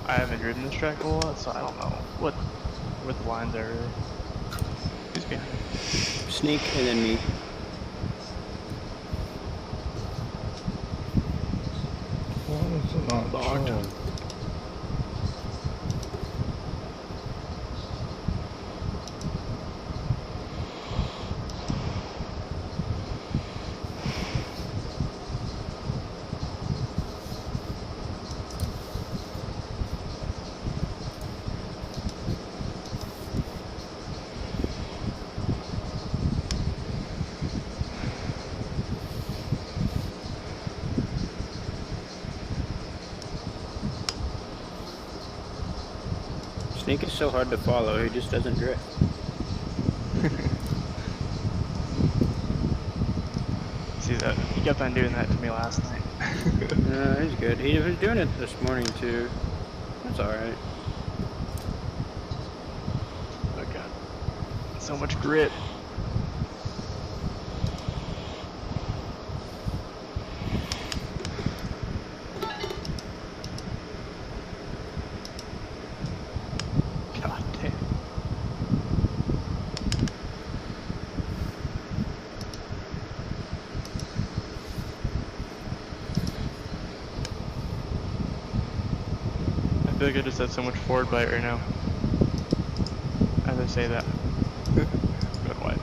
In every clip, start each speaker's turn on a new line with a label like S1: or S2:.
S1: I haven't driven this track a whole lot, so I don't know what the lines are really. Who's behind me?
S2: Sneak and then me.
S3: Why is it not
S1: Logged.
S3: showing?
S2: Sneak is so hard to follow, he just doesn't drift.
S1: See that? He kept on doing that to me last night.
S2: No, he's good. He was doing it this morning too. That's alright.
S1: Oh god. So much grit. God damn. I feel like I just had so much forward bite right now. As I say that. Going wide.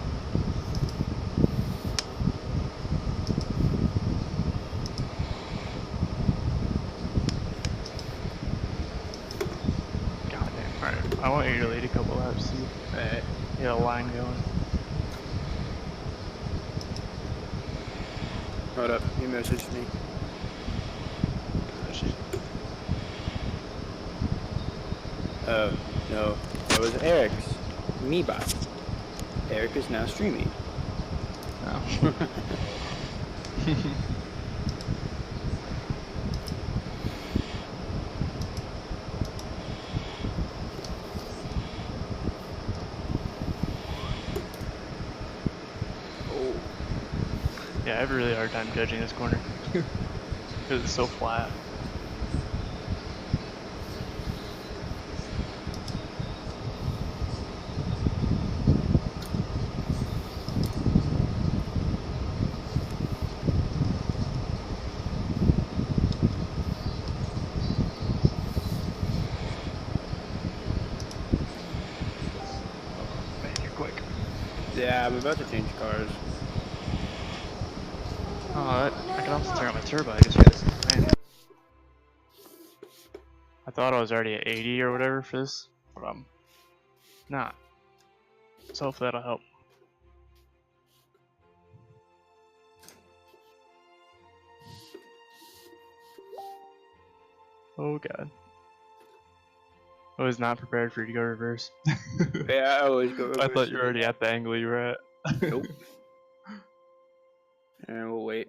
S1: God damn. Alright, I want you to lead a couple laps, see.
S2: Alright.
S1: Get a line going.
S2: Hold up, you messaged me. Oh, no. That was Eric's. Me bot. Eric is now streaming.
S1: Oh.
S2: Oh.
S1: Yeah, I have a really hard time judging this corner. Because it's so flat. Man, you're quick.
S2: Yeah, I'm about to change cars.
S1: Oh, I can also turn on my turbo, I just realized. Man. I thought I was already at 80 or whatever for this, but I'm not. So hopefully that'll help. Oh god. I was not prepared for you to go reverse.
S2: Yeah, I always go reverse.
S1: I thought you were already at the angle you were at.
S2: Nope. And we'll wait.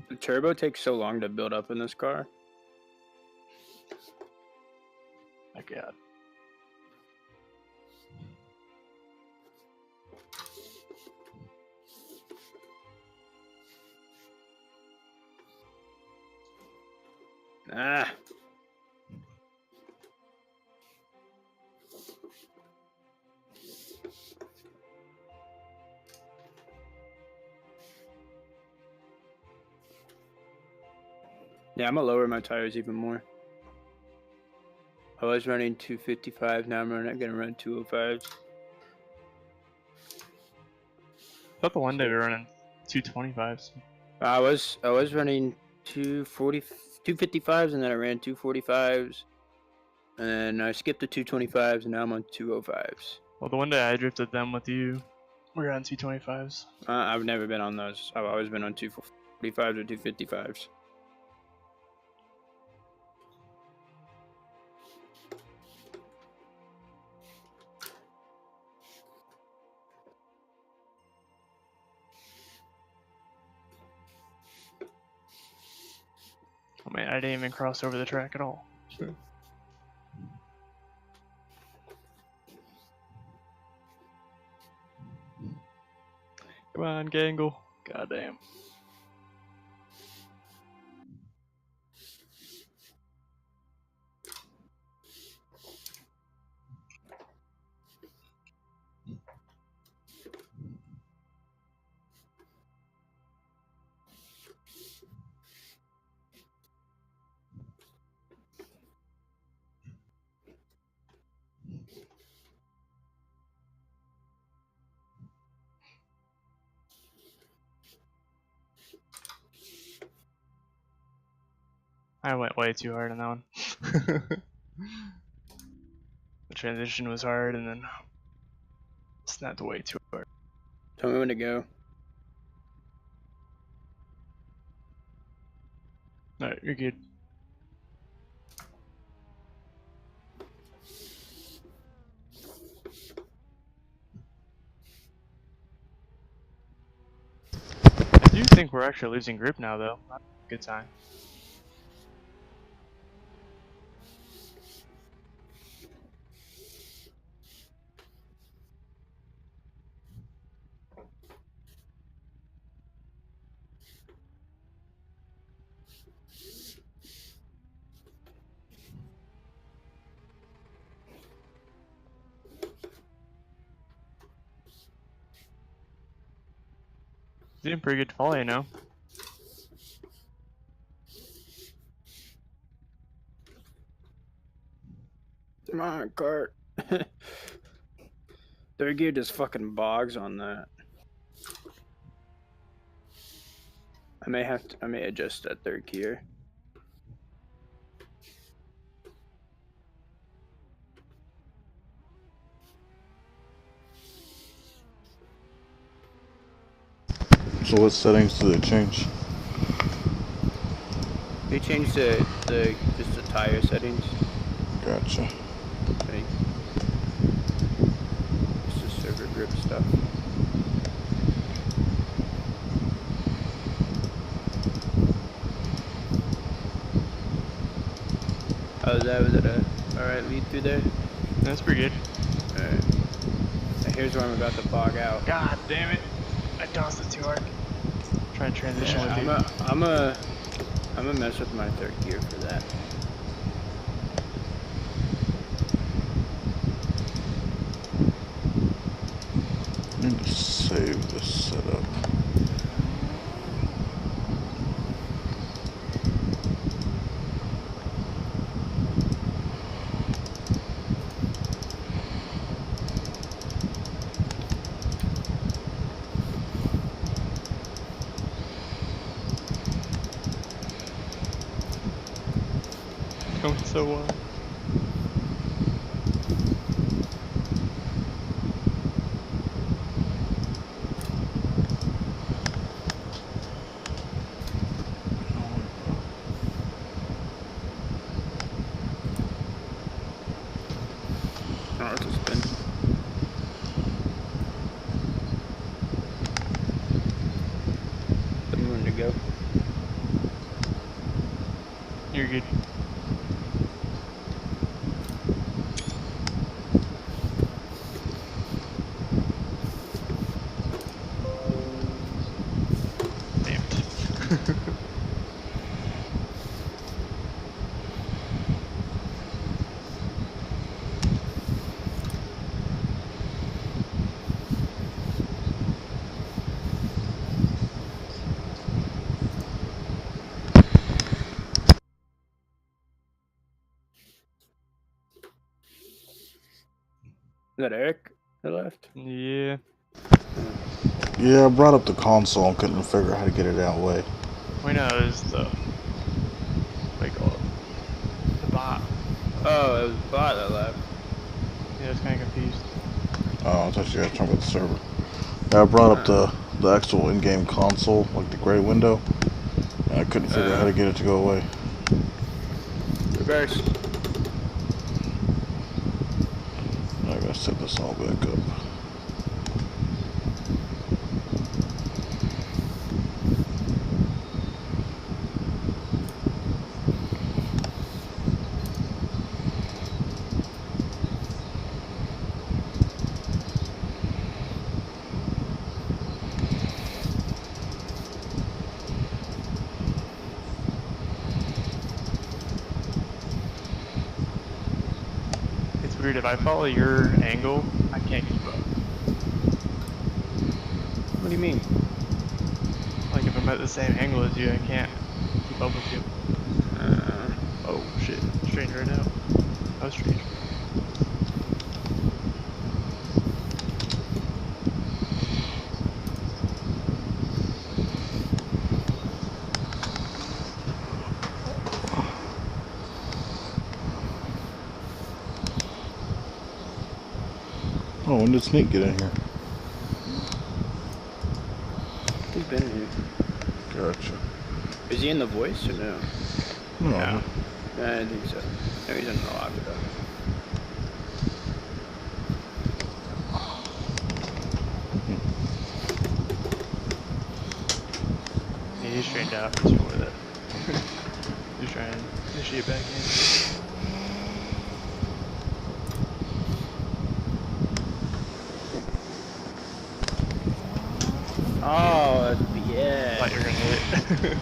S2: The turbo takes so long to build up in this car.
S1: My god.
S2: Ah. Yeah, I'm gonna lower my tires even more. I was running 255, now I'm gonna run 205s.
S1: I thought the one day we were running 225s.
S2: I was running 255s and then I ran 245s. And then I skipped the 225s and now I'm on 205s.
S1: Well, the one day I drifted them with you, we were on 225s.
S2: I've never been on those. I've always been on 245s or 255s.
S1: Oh man, I didn't even cross over the track at all. Come on, Gangle. Goddamn. I went way too hard on that one. The transition was hard and then snapped way too hard.
S2: Tell me when to go.
S1: Alright, you're good. I do think we're actually losing group now, though. That's a good sign. Doing pretty good volley now.
S2: Come on, cart. Third gear just fucking bogs on that. I may adjust that third gear.
S3: So what settings do they change?
S2: They changed just the tire settings.
S3: Gotcha.
S2: Like, it's just server grip stuff. Was it a alright lead through there?
S1: That's pretty good.
S2: Alright. Now here's where I'm about to bog out.
S1: God damn it. I tossed it too hard. Trying to transition with you.
S2: I'm gonna mess with my third gear for that.
S3: I need to save this setup.
S1: Going so well.
S2: Oh, it's a spin. I'm going to go.
S1: You're good. Damn it.
S2: Is that Eric that left?
S1: Yeah.
S3: Yeah, I brought up the console and couldn't figure out how to get it out of the way.
S1: We know it was the the bot.
S2: Oh, it was the bot that left.
S1: Yeah, I was kind of confused.
S3: Oh, I thought you guys were talking about the server. Yeah, I brought up the actual in-game console, like the gray window, and I couldn't figure out how to get it to go away.
S2: Reverse.
S3: I gotta set this all back up.
S1: weird. If I follow your angle, I can't keep up.
S2: What do you mean?
S1: Like if I'm at the same angle as you, I can't keep up with you. Oh shit! Strange right now. That was strange.
S3: Oh, when did Sneak get in here?
S2: He's been in here.
S3: Gotcha.
S2: Is he in the voice or no?
S3: No.
S1: No.
S2: I don't think so. No, he's in the lobby though.
S1: Yeah, he's strained out just for that. Just trying to initiate back in.
S2: Oh, yeah.
S1: Thought you were gonna hit it.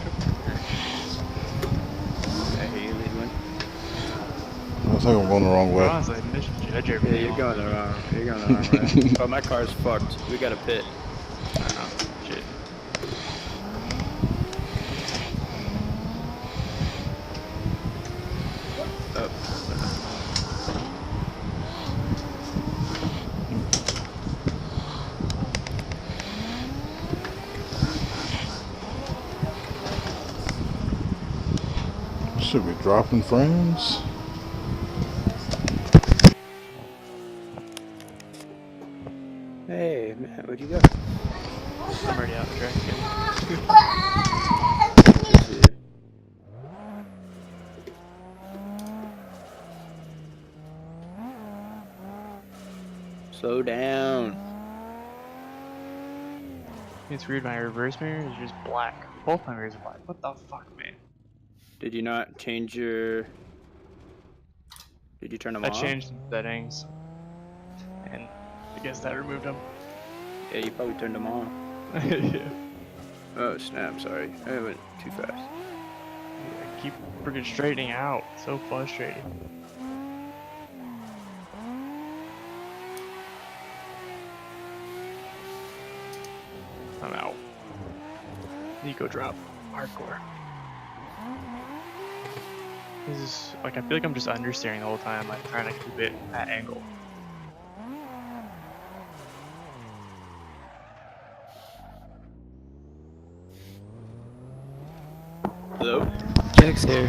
S2: I hate you, lead one.
S3: I think I'm going the wrong way.
S1: Honestly, mission judge
S2: Yeah,
S1: everything.
S2: you're going the wrong way. Oh, my car's fucked. We got a pit.
S1: Shit.
S2: Oh.
S3: Should be dropping frames.
S2: Hey, man, where'd you go?
S1: I'm already out the track again.
S2: Slow down.
S1: It's weird, my reverse mirror is just black. Both my mirrors are black. What the fuck, man?
S2: Did you not change your... Did you turn them
S1: I
S2: off?
S1: changed some settings, and I guess that removed them.
S2: Yeah, you probably turned them off.
S1: Yeah.
S2: Oh, snap, sorry. I went too fast.
S1: I keep freaking straightening out. So frustrating. I'm out. Eco drop. Hardcore. This is like, I feel like I'm just understeering the whole time, like trying to keep it at angle.
S2: Hello?
S4: Jack's here.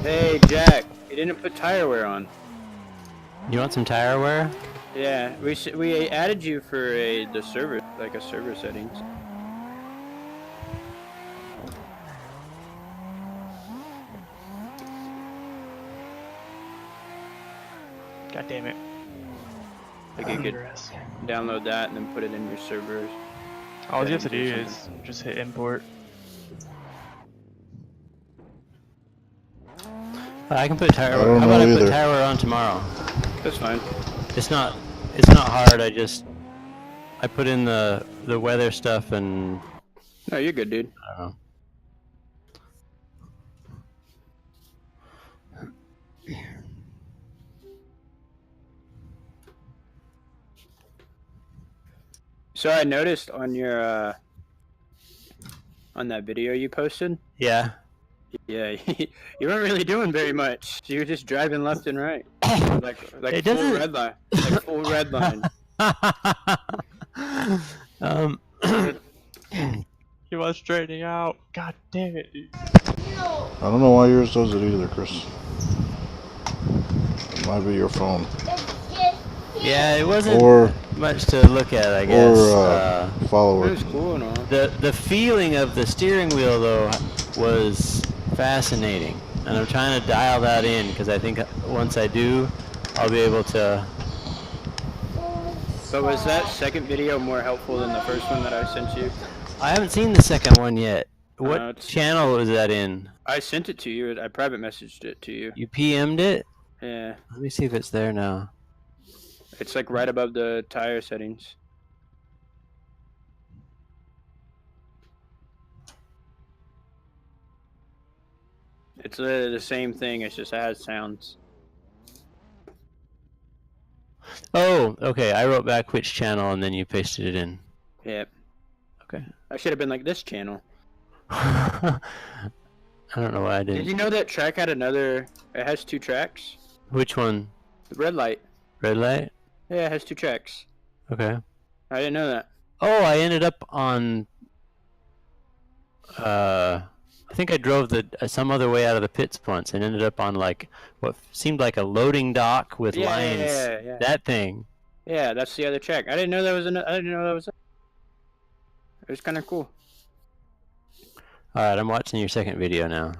S2: Hey, Jack. You didn't put tire wear on.
S4: You want some tire wear?
S2: Yeah, we added you for the server, like a server settings.
S1: God damn it.
S2: Like you could download that and then put it in your servers.
S1: All you have to do
S2: settings or
S1: is just hit import.
S4: I can put tire
S3: I
S4: wear.
S3: don't
S4: How about
S3: know
S4: I put
S3: either.
S4: tire wear on tomorrow?
S2: That's fine.
S4: It's not hard. I put in the weather stuff and
S2: No, you're good, dude.
S4: I don't know.
S2: So I noticed on your on that video you posted,
S4: Yeah.
S2: yeah, you weren't really doing very much. You were just driving left and right, like
S4: It
S2: full
S4: doesn't-
S2: red line, like full red line.
S1: Keep on straightening out. God damn it, dude.
S3: I don't know why yours does it either, Chris. It might be your phone.
S4: Yeah, it wasn't
S3: Or
S4: much to look at, I guess.
S3: or follower.
S2: It was cool and all.
S4: The feeling of the steering wheel though was fascinating, and I'm trying to dial that in because I think once I do, I'll be able to.
S2: But was that second video more helpful than the first one that I sent you?
S4: I haven't seen the second one yet. What
S2: it's-
S4: channel was that in?
S2: I sent it to you. I private messaged it to you.
S4: You PM'd it?
S2: Yeah,
S4: Let me see if it's there now.
S2: it's like right above the tire settings. It's literally the same thing. It's just it has sounds.
S4: Oh, okay. I wrote back which channel and then you pasted it in.
S2: Yep.
S4: Okay.
S2: I should have been like this channel.
S4: I don't know why I
S2: Did
S4: didn't.
S2: you know that track had another? It has 2 tracks.
S4: Which one?
S2: The red light.
S4: Red light?
S2: Yeah, it has 2 tracks.
S4: Okay.
S2: I didn't know that.
S4: Oh, I ended up on. I think I drove some other way out of the pits once and ended up on like what seemed like a loading dock with lines.
S2: Yeah.
S4: That thing.
S2: Yeah, that's the other track. I didn't know that was. I didn't know that was. It was kind of cool.
S4: All right, I'm watching your second video now.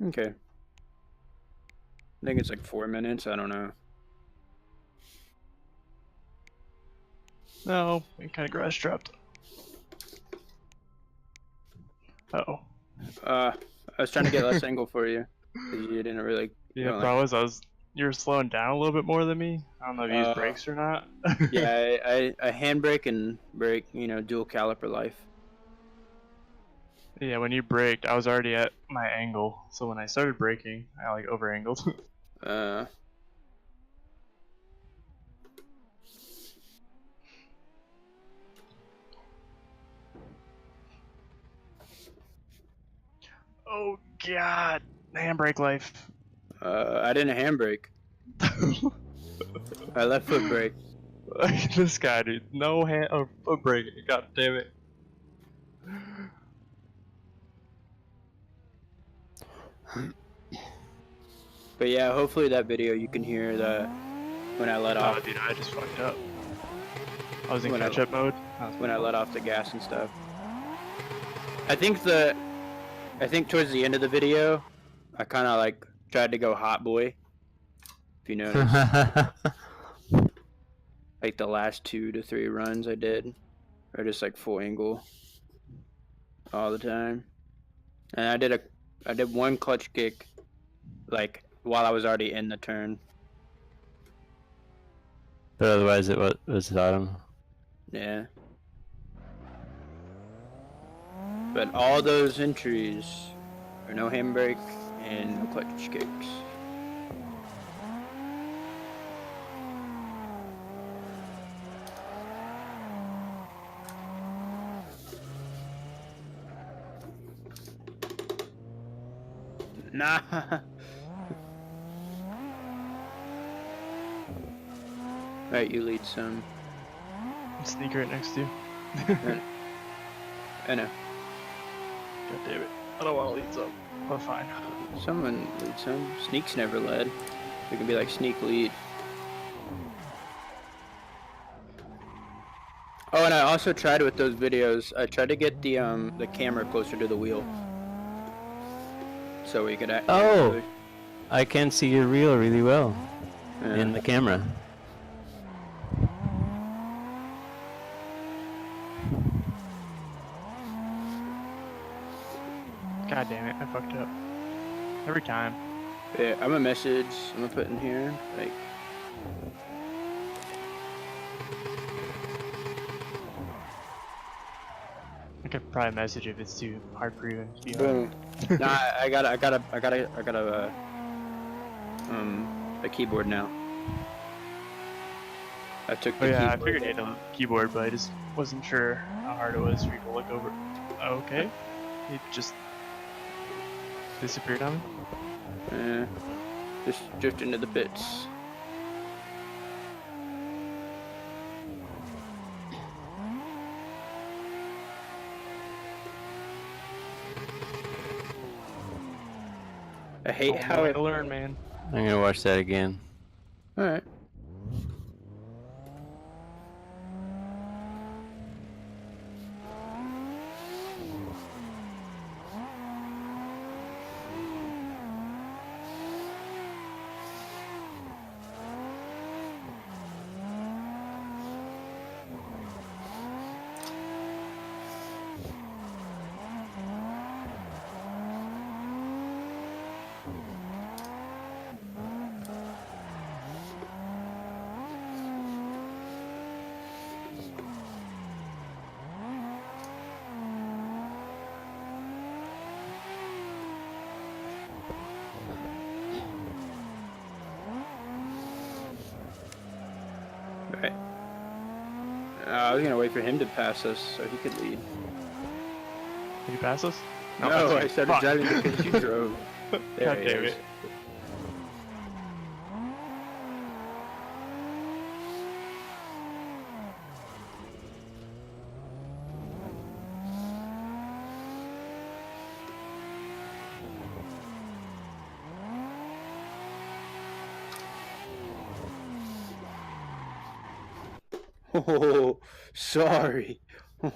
S2: Okay. I think it's like 4 minutes. I don't know.
S1: No, we kind of grass trapped. Uh-oh.
S2: I was trying to get less angle for you. 'Cause you didn't really.
S1: Yeah, problem is you were slowing down a little bit more than me. I don't know if you use brakes or not.
S2: Yeah, I handbrake and brake, dual caliper life.
S1: Yeah, when you braked, I was already at my angle. So when I started braking, I like over angled. Oh god, handbrake life.
S2: I didn't handbrake. I left foot brake.
S1: This guy, dude, no hand or foot brake. God damn it.
S2: But yeah, hopefully that video you can hear that when I let off.
S1: Oh, dude, I just fucked up. I was in
S2: When
S1: catch-up mode.
S2: When I let off the gas and stuff. I think towards the end of the video, I kind of like tried to go hot boy. If you notice, like the last 2 to 3 runs I did, are just like full angle all the time. And I did one clutch kick, like while I was already in the turn.
S4: But otherwise, it was autumn.
S2: Yeah. But all those entries are no handbrake and no clutch kicks. Nah. Alright, you lead some.
S1: Sneak right next to you.
S2: I know.
S1: God damn it. I don't want to lead some. But fine.
S2: Someone lead some. Sneak's never led. It can be like sneak lead. Oh, and I also tried with those videos. I tried to get the camera closer to the wheel, so we could.
S4: Oh, I can see your reel really well in the camera.
S1: God damn it, I fucked up. Every time.
S2: Yeah, I'm gonna message. I'm gonna put in here like.
S1: I could probably message if it's too hard for you to be
S2: Boom. Nah, I got a keyboard now. I took the
S1: Oh yeah, I
S2: keyboard.
S1: figured you had a keyboard, but I just wasn't sure how hard it was for you to look over. Okay. It just disappeared on me.
S2: Yeah, just drift into the pits. I hate how it.
S1: I learn, man.
S4: I'm gonna watch that again.
S2: All right. I was gonna wait for him to pass us so he could lead.
S1: Did you pass us?
S2: No,
S1: that's
S2: I
S1: you.
S2: started
S1: Fuck.
S2: driving because you drove. There
S1: God
S2: he
S1: damn
S2: is.
S1: it.
S2: Oh, sorry.
S1: Oh.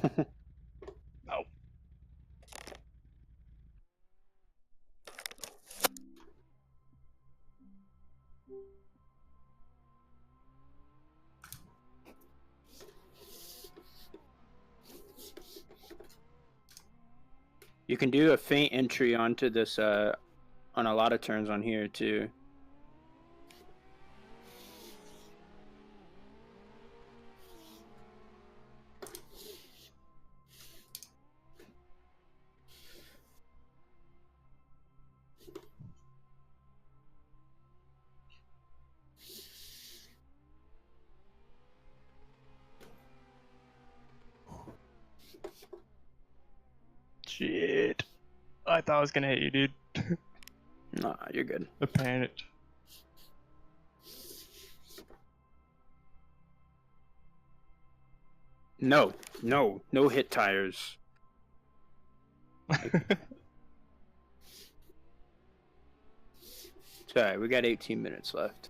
S2: You can do a faint entry onto this on a lot of turns on here too.
S1: Shit. I thought I was gonna hit you, dude.
S2: Nah, you're good.
S1: I panicked.
S2: No hit tires. Sorry, we got 18 minutes left.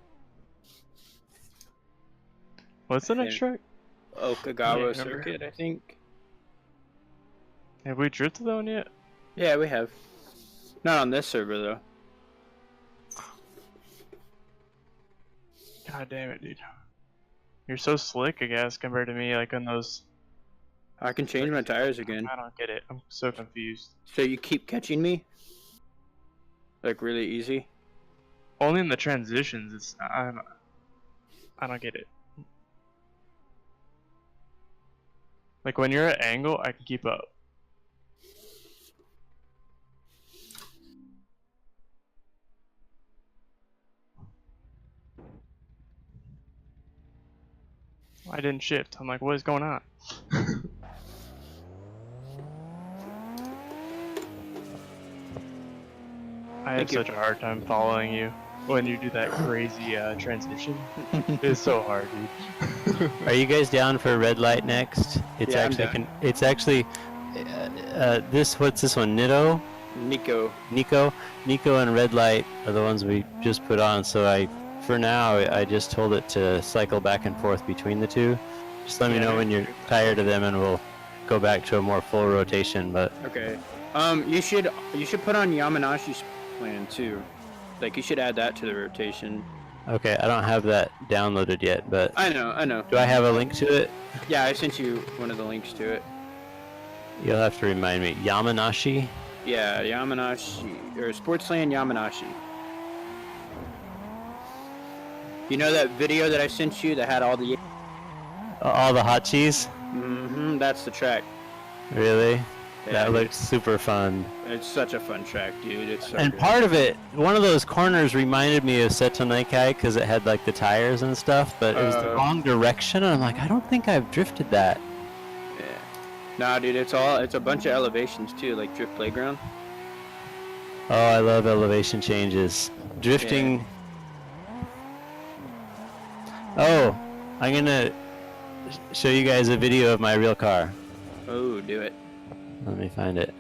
S1: What's the next track?
S2: Okagawa
S1: Yeah,
S2: Circuit, I think.
S1: Have we drifted that one yet?
S2: Yeah, we have. Not on this server though.
S1: God damn it, dude. You're so slick, I guess, compared to me, like on those.
S2: I can change my tires again.
S1: I don't get it. I'm so confused.
S2: So you keep catching me? Like really easy?
S1: Only in the transitions. It's I don't get it. Like when you're at angle, I can keep up. I didn't shift. I'm like, what is going on? I have such a hard time following you when you do that crazy transition. It's so hard, dude.
S4: Are you guys down for red light next? It's
S2: Yeah, I'm
S4: actually
S2: down.
S4: it's actually what's this one? Nico, Nico and red light are the ones we just put on. So for now I just told it to cycle back and forth between the two. Just let me know when you're tired of them, and we'll go back to a more full rotation. But
S2: Okay. You should put on Yamanashi's plan too. Like you should add that to the rotation.
S4: okay, I don't have that downloaded yet, but
S2: I know.
S4: do I have a link to it?
S2: Yeah, I sent you one of the links to it.
S4: You'll have to remind me. Yamanashi?
S2: Yeah, Yamanashi or Sportsland Yamanashi. You know that video that I sent you that had all the
S4: All the hot cheese?
S2: that's the track.
S4: Really?
S2: Yeah,
S4: That looks super fun.
S2: It's such a fun track, dude. It's so
S4: And
S2: good.
S4: part of it, one of those corners reminded me of Assetto Corsa because it had like the tires and stuff, but it was the wrong direction, and I'm like, I don't think I've drifted that.
S2: Yeah. Nah, dude, it's a bunch of elevations too, like Drift Playground.
S4: Oh, I love elevation changes. Drifting. Oh, I'm gonna show you guys a video of my real car.
S2: Oh, do it.
S4: Let me find it.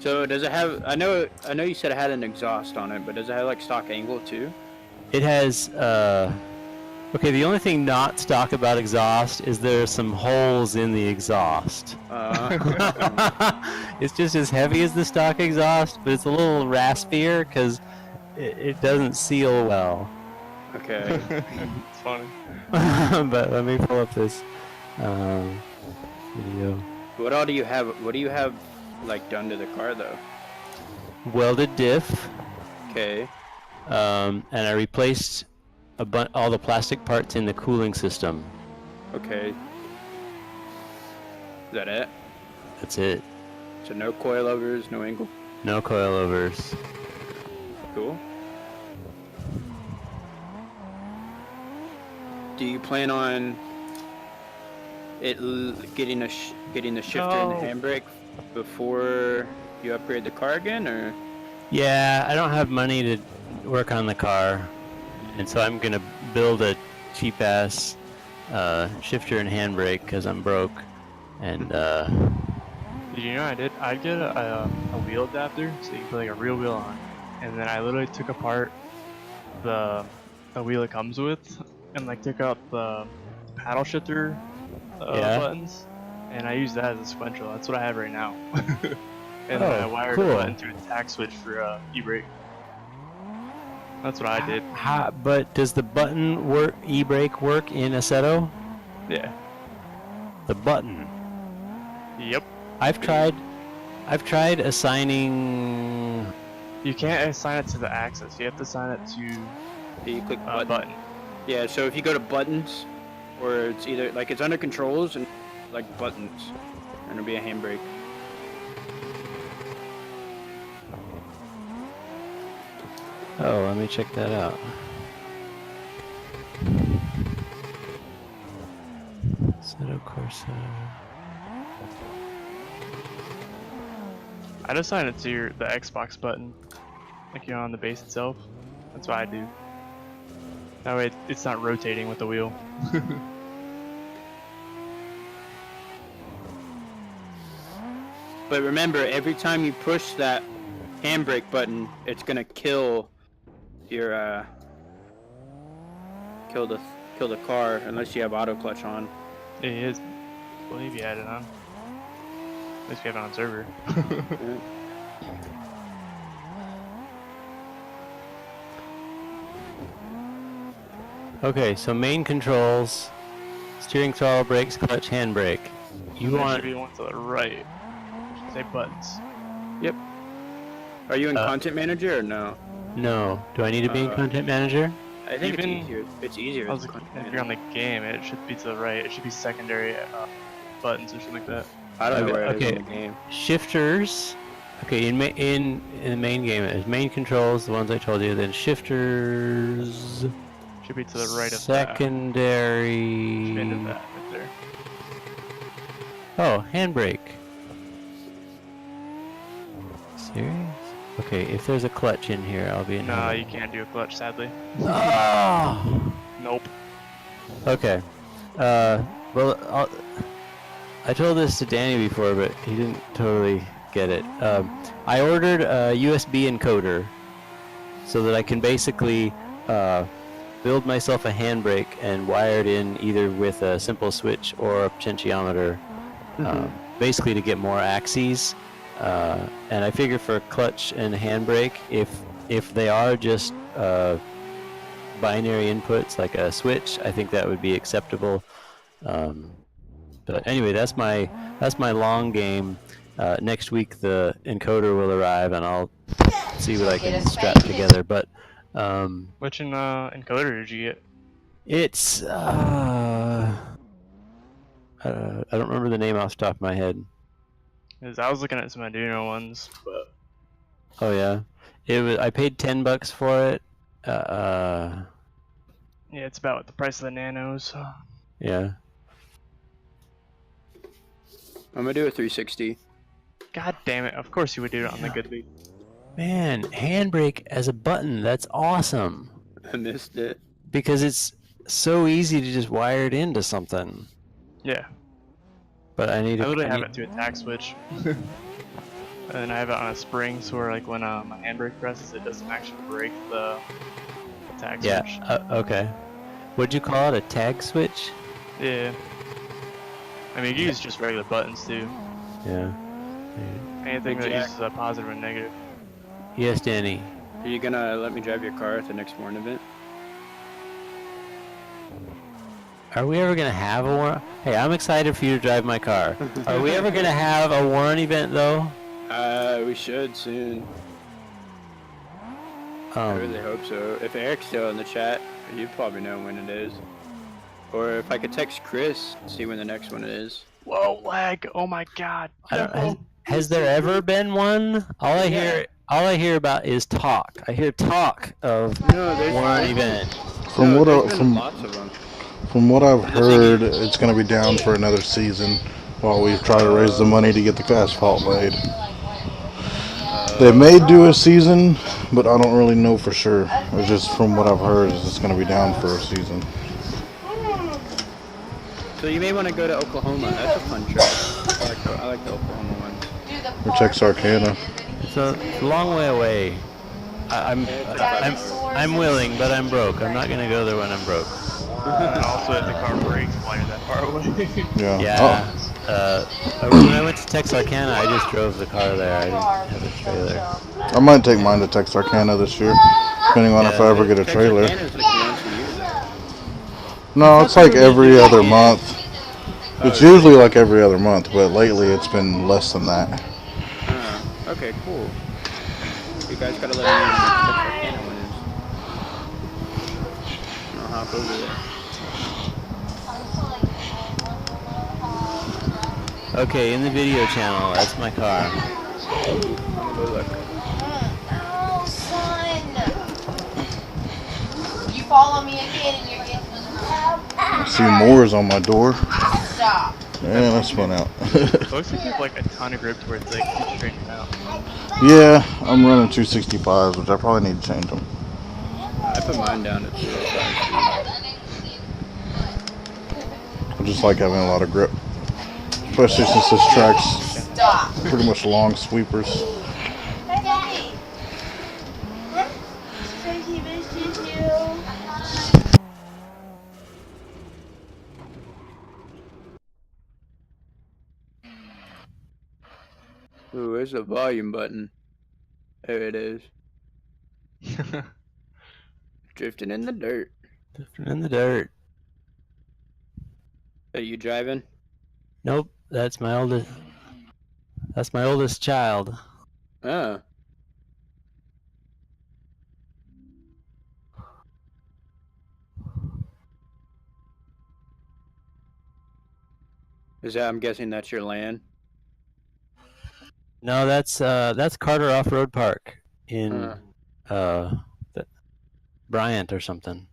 S2: So does it have? I know you said it had an exhaust on it, but does it have like stock angle too?
S4: It has, okay, the only thing not stock about exhaust is there are some holes in the exhaust. It's just as heavy as the stock exhaust, but it's a little raspier because it doesn't seal well.
S2: Okay.
S1: It's funny.
S4: But let me pull up this video.
S2: What all do you have? What do you have like done to the car though?
S4: Welded diff,
S2: Okay.
S4: and I replaced all the plastic parts in the cooling system.
S2: Okay. Is that it?
S4: That's it.
S2: So no coilovers, no angle.
S4: No coilovers.
S2: Cool. Do you plan on getting the shifter and the
S1: No.
S2: handbrake before you upgrade the car again, or?
S4: Yeah, I don't have money to work on the car, and so I'm gonna build a cheap ass shifter and handbrake because I'm broke. And
S1: Did you know I did? I did a wheel adapter, so you can put like a real wheel on, and then I literally took apart the wheel it comes with, and like took out the paddle shifter
S4: Yeah.
S1: buttons, and I used that as a sequential. That's what I have right now. And then I
S4: Oh,
S1: wired
S4: cool.
S1: a button to a tack switch for e-brake. That's what I did.
S4: But does the button work? E-brake work in Assetto?
S1: Yeah.
S4: The button.
S1: Yep.
S4: I've tried assigning.
S1: You can't assign it to the axis. You have to assign it to
S2: You click
S1: a button.
S2: Yeah, so if you go to buttons, or it's either like it's under controls and like buttons, and it'll be a handbrake.
S4: Oh, let me check that out. Assetto Corsa.
S1: I'd assign it to the Xbox button, like on the base itself. That's what I do. That way it's not rotating with the wheel.
S2: But remember, every time you push that handbrake button, it's gonna kill your kill the car unless you have auto clutch on.
S1: It is. I believe you had it on. At least we have it on server.
S4: Okay, so main controls, steering, throttle, brakes, clutch, handbrake. You
S1: There
S4: want
S1: should be one to the right. Say buttons.
S2: Yep. Are you in
S4: Uh,
S2: Content Manager or no?
S4: no? Do I need to be in Content Manager?
S2: I think
S1: even-
S2: it's easier. It's easier.
S1: I
S2: with
S1: was
S2: Content
S1: if you're on
S2: Manager.
S1: the game, it should be to the right. It should be secondary buttons or something like that.
S2: I don't know where it is
S4: okay.
S2: in the game.
S4: Shifters. Okay, in the main game, it is main controls, the ones I told you. Then shifters.
S1: Should be to the right of that.
S4: Secondary.
S1: Should be into that right there.
S4: Oh, handbrake. Serious? Okay, if there's a clutch in here, I'll be in.
S1: No, you can't do a clutch, sadly.
S4: Oh!
S1: Nope.
S4: Okay. Well, I told this to Danny before, but he didn't totally get it. I ordered a USB encoder so that I can basically build myself a handbrake and wire it in either with a simple switch or a potentiometer, basically to get more axes. And I figure for a clutch and a handbrake, if they are just binary inputs like a switch, I think that would be acceptable. But anyway, that's my long game. Next week the encoder will arrive, and I'll see what I can strap together. But
S1: Which encoder did you get?
S4: it's I don't remember the name off the top of my head.
S1: 'Cause I was looking at some Arduino ones, but
S4: Oh yeah, it was. I paid $10 for it.
S1: yeah, it's about the price of the Nanos.
S4: Yeah.
S2: I'm gonna do a 360.
S1: God damn it! Of course you would do it on the good league.
S4: Man, handbrake as a button, that's awesome.
S2: I missed it.
S4: Because it's so easy to just wire it into something.
S1: Yeah,
S4: But I need
S1: I
S4: to.
S1: literally have it to a tack switch. And I have it on a spring, so where, like when my handbrake presses, it doesn't actually break the tack
S4: Yeah.
S1: switch.
S4: Okay. What'd you call it? A tag switch?
S1: Yeah. I mean, you can use just regular buttons too.
S4: Yeah.
S1: Anything
S2: Hey,
S1: that
S2: Jack.
S1: uses a positive and negative.
S4: Yes, Danny.
S2: Are you gonna let me drive your car at the next morning event?
S4: Are we ever gonna have a warrant? Hey, I'm excited for you to drive my car. Are we ever gonna have a warrant event though?
S2: We should soon. I really hope so. If Eric's still in the chat, you probably know when it is. Or if I could text Chris, see when the next one is.
S1: Whoa, lag! Oh my god!
S4: I don't, has there ever been one? All I hear about is talk. I hear talk of
S2: No, there's
S4: warrant event.
S3: From what
S2: there's been
S3: from
S2: lots of them.
S3: From what I've heard, it's going to be down for another season while we try to raise the money to get the asphalt laid. They may do a season, but I don't really know for sure. It's just from what I've heard, it's going to be down for a season.
S2: So you may want to go to Oklahoma. That's a fun trip. I like the Oklahoma ones.
S3: Or Texarkana.
S4: It's a long way away. I'm willing, but I'm broke. I'm not gonna go there when I'm broke.
S1: And also, if the car breaks while you're that far away.
S3: Yeah.
S4: Yeah. When I went to Texarkana, I just drove the car there. I didn't have a trailer.
S3: I might take mine to Texarkana this year, depending on if I ever get a trailer.
S2: Texarkana's like once a year, though.
S3: No, it's like every other month. It's usually like every other month, but lately it's been less than that.
S2: Okay, cool. You guys gotta let me know when Texarkana one is. I'll hop over there.
S4: Okay, in the video channel, that's my car.
S2: I'm gonna go look.
S5: Oh, son. You follow me again and you're getting
S3: See Moore's on my door.
S5: stop.
S3: Man, that spun out.
S1: Looks like you have like a ton of grip to where it's like keeps straightening out.
S3: Yeah, I'm running 265s, which I probably need to change them.
S2: I put mine down to 205.
S3: I just like having a lot of grip, especially since this track's
S5: Stop.
S3: pretty much long sweepers.
S5: Hey, Daddy. Tracy misses you.
S2: Ooh, where's the volume button? There it is. Drifting in the dirt.
S4: In the dirt.
S2: Are you driving?
S4: Nope, that's my oldest. That's my oldest child.
S2: Oh. Is that? I'm guessing that's your land.
S4: No, that's Carter Off-Road Park in Bryant or something.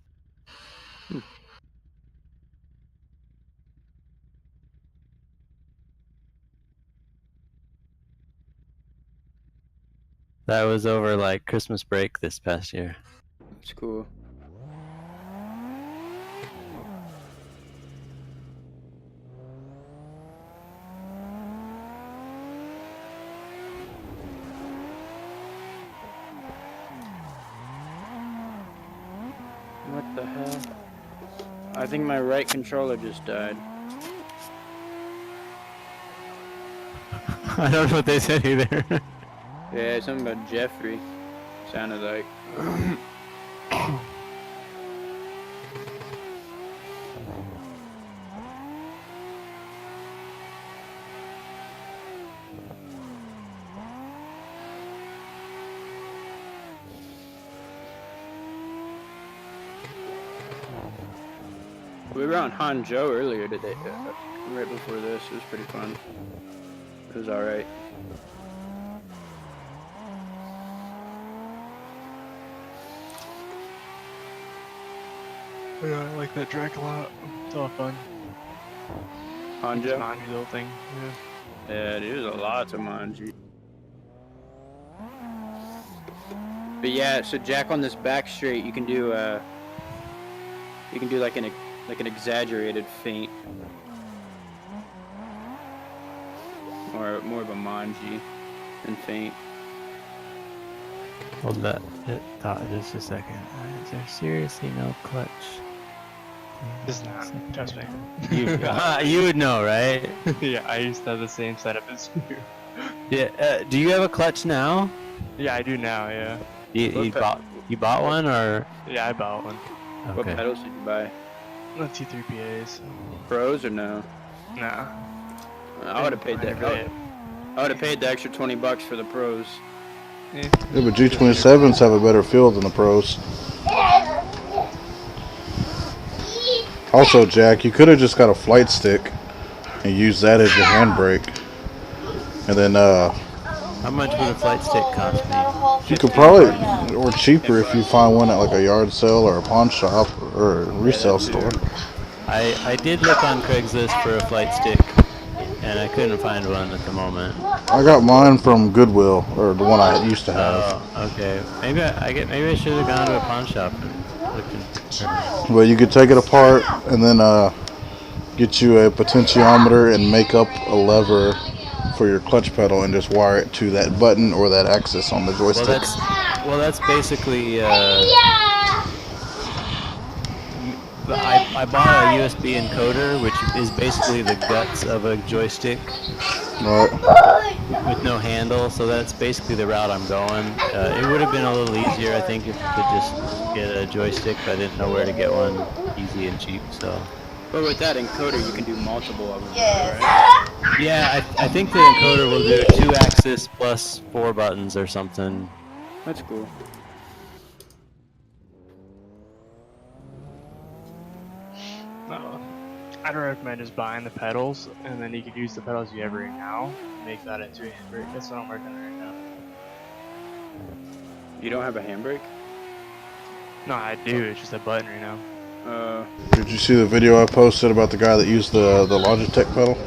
S4: That was over like Christmas break this past year.
S2: That's cool. What the hell? I think my right controller just died.
S4: I don't know what they said either.
S2: Yeah, something about Jeffrey. Sounded like. We were on Hanzhou earlier today, right before this. It was pretty fun. It was alright.
S1: Yeah, I like that track a lot. It's all fun.
S2: Hanzhou?
S1: Manji little thing.
S2: Yeah, there's a lot of Manji. But yeah, so Jack, on this back straight, you can do like an exaggerated feint, or more of a Manji than feint.
S4: Hold that thought just a second. Is there seriously no clutch?
S1: It's not. Trust me.
S4: You would know, right?
S1: Yeah, I used to have the same setup as you.
S4: Yeah. Do you have a clutch now?
S1: Yeah, I do now. Yeah.
S4: You bought one or?
S1: Yeah, I bought one.
S2: What
S4: Okay.
S2: pedals did you buy?
S1: The T3PAs.
S2: Pros or no?
S1: Nah.
S2: I would have paid that. I would have paid the extra $20 for the pros.
S3: Yeah, but G27s have a better feel than the pros. Also, Jack, you could have just got a flight stick and used that as your handbrake. And then,
S4: How much would a flight stick cost me?
S3: you could probably, or cheaper if you find one at like a yard sale or a pawn shop or a resale store.
S4: I did look on Craigslist for a flight stick, and I couldn't find one at the moment.
S3: I got mine from Goodwill, or the one I used to have.
S4: Oh, okay. Maybe maybe I should have gone to a pawn shop and looked in.
S3: Well, you could take it apart and then get you a potentiometer and make up a lever for your clutch pedal and just wire it to that button or that axis on the joystick.
S4: Well, that's basically. I bought a USB encoder, which is basically the guts of a joystick
S3: Right.
S4: with no handle. So that's basically the route I'm going. It would have been a little easier, I think, if I could just get a joystick, but I didn't know where to get one easy and cheap. So.
S2: But with that encoder, you can do multiple of them.
S5: Yes.
S2: Right?
S4: Yeah, I think the encoder will do 2-axis plus 4 buttons or something.
S2: That's cool.
S1: I'd recommend just buying the pedals, and then you can use the pedals you have right now, make that into a handbrake. That's what I'm working on right now.
S2: You don't have a handbrake?
S1: No, I do. It's just a button right now.
S3: Did you see the video I posted about the guy that used the Logitech pedal?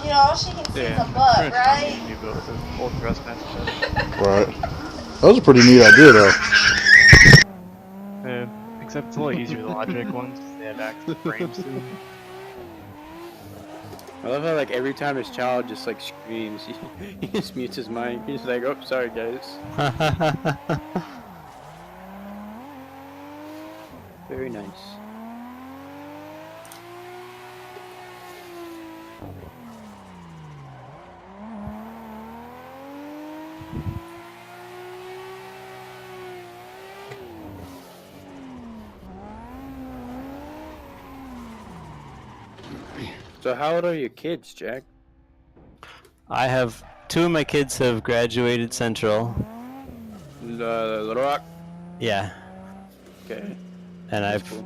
S5: You know, she can see the butt, right?
S1: You go with the full thrust master pedal.
S3: Right. That was a pretty neat idea, though.
S1: Yeah, except it's a little easier with the Logic ones. They have access frames too.
S2: I love how like every time his child just like screams, he just mutes his mic. He's like, "Oh, sorry guys." Very nice. So how old are your kids, Jack?
S4: I have 2 of my kids have graduated Central.
S2: Little Rock.
S4: Yeah,
S2: Okay.
S4: and
S2: That's
S4: I've
S2: cool.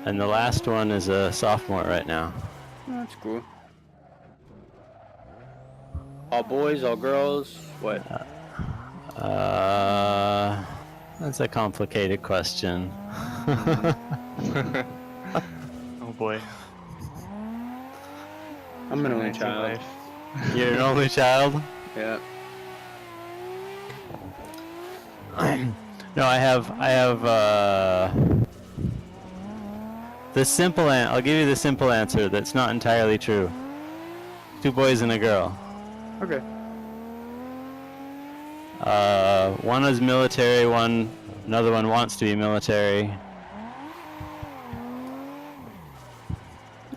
S4: and the last one is a sophomore right now.
S2: That's cool. All boys, all girls. What?
S4: That's a complicated question.
S1: Oh boy.
S2: I'm an only
S1: Fancy
S2: child.
S1: life.
S4: You're an only child?
S2: Yeah.
S4: No, I have the simple I'll give you the simple answer that's not entirely true. 2 boys and a girl.
S2: Okay.
S4: One is military, another one wants to be military.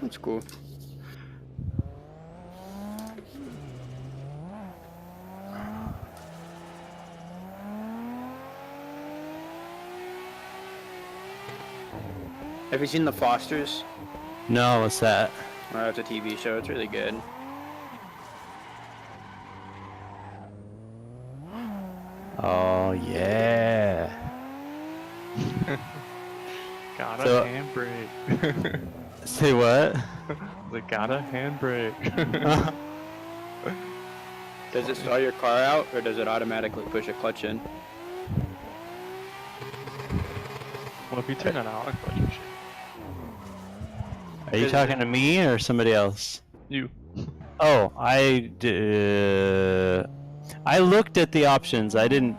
S2: That's cool. Have you seen The Fosters?
S4: No, what's that?
S2: It's a TV show. It's really good.
S4: Oh yeah.
S1: Got a
S4: So-
S1: handbrake.
S4: Say what?
S1: They got a handbrake.
S2: Does it start your car out, or does it automatically push a clutch in?
S1: Well, if you turn that out, clutch your shit.
S4: Are you talking to me or somebody else?
S1: You.
S4: Oh, I looked at the options. I didn't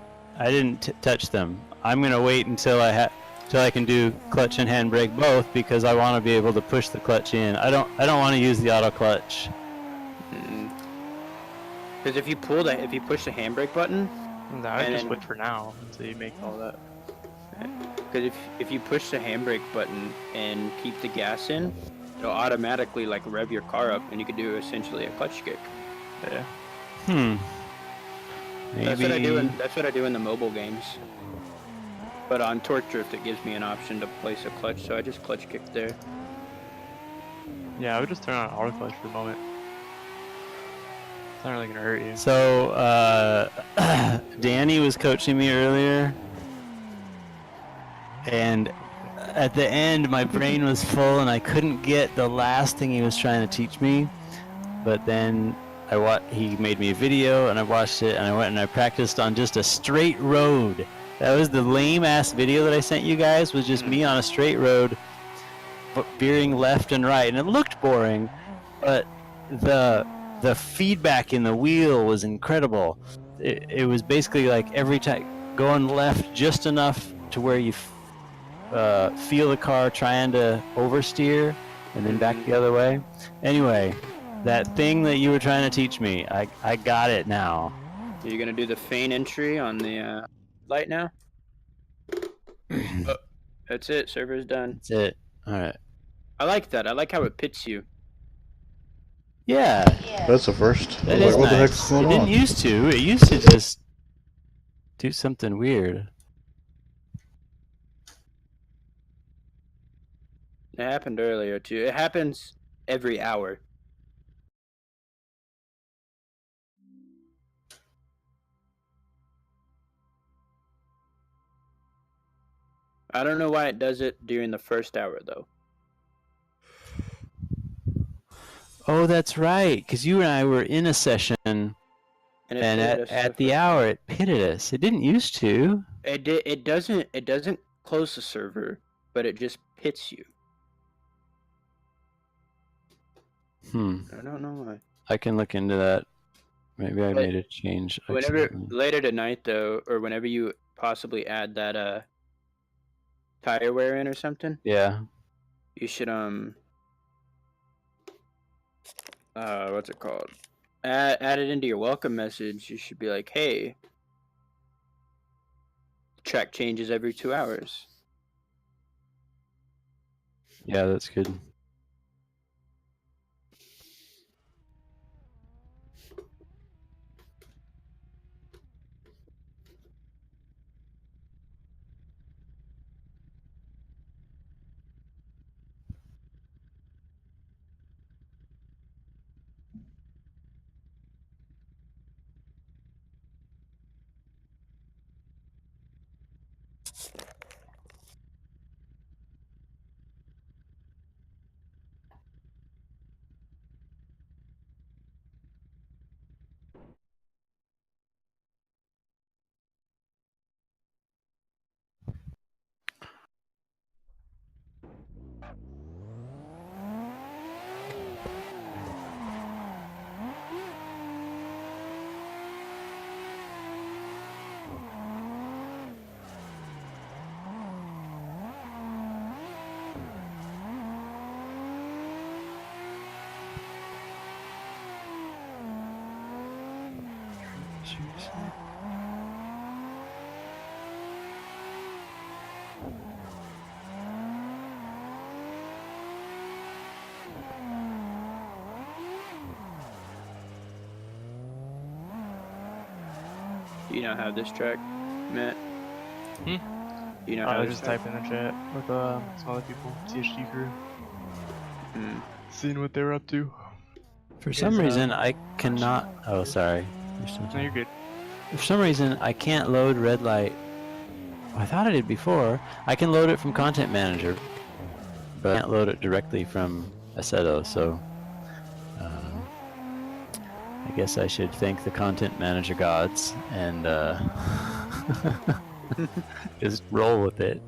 S4: touch them. I'm gonna wait until I can do clutch and handbrake both because I want to be able to push the clutch in. I don't want to use the auto clutch.
S2: Because if you push the handbrake button,
S1: No, I
S2: And
S1: just
S2: then-
S1: wait for now until you make all that.
S2: because if you push the handbrake button and keep the gas in, it'll automatically like rev your car up, and you could do essentially a clutch kick.
S1: Yeah.
S4: Maybe.
S2: That's what I do in the mobile games. But on Torque Drift, it gives me an option to place a clutch, so I just clutch kick there.
S1: Yeah, I would just turn on auto clutch for the moment. It's not really gonna hurt you.
S4: So, Danny was coaching me earlier, and at the end, my brain was full, and I couldn't get the last thing he was trying to teach me. But then he made me a video, and I watched it, and I went and I practiced on just a straight road. That was the lame-ass video that I sent you guys, was just me on a straight road, veering left and right, and it looked boring, but the feedback in the wheel was incredible. It was basically like every time going left just enough to where you feel the car trying to oversteer, and then back the other way. Anyway, that thing that you were trying to teach me, I got it now.
S2: Are you gonna do the feint entry on the light now? Oh, that's it. Server's done.
S4: That's it. All right.
S2: I like that. I like how it pits you.
S4: Yeah.
S5: Yeah.
S3: That's the first. I
S4: That
S3: was
S4: is
S3: like, what the
S4: nice.
S3: heck's going
S4: It didn't
S3: on?
S4: used to. It used to just do something weird.
S2: It happened earlier too. It happens every hour. I don't know why it does it during the first hour though.
S4: Oh, that's right. Because you and I were in a session, and
S2: And it pitted us
S4: at
S2: the
S4: the
S2: first-
S4: hour it pitted us. It didn't used to.
S2: It doesn't close the server, but it just pits you. I don't know why.
S4: I can look into that. Maybe I
S2: But
S4: made a change.
S2: Whenever
S4: accidentally.
S2: later tonight though, or whenever you possibly add that tire wear in or something,
S4: Yeah.
S2: you should what's it called? Add it into your welcome message. You should be like, hey, track changes every 2 hours.
S4: Yeah, that's good.
S2: Do you not have this track, Matt?
S1: Hmm?
S2: You know
S1: I
S2: how
S1: was
S2: this
S1: just
S2: track?
S1: typing in the chat with some other people, THG crew,
S2: Hmm.
S1: seeing what they were up to.
S4: For some
S1: Is,
S4: reason, I cannot. Oh, sorry.
S1: No, you're good.
S4: For some reason, I can't load red light. I thought I did before. I can load it from Content Manager, but I can't load it directly from Assetto. So, I guess I should thank the Content Manager gods and just roll with it.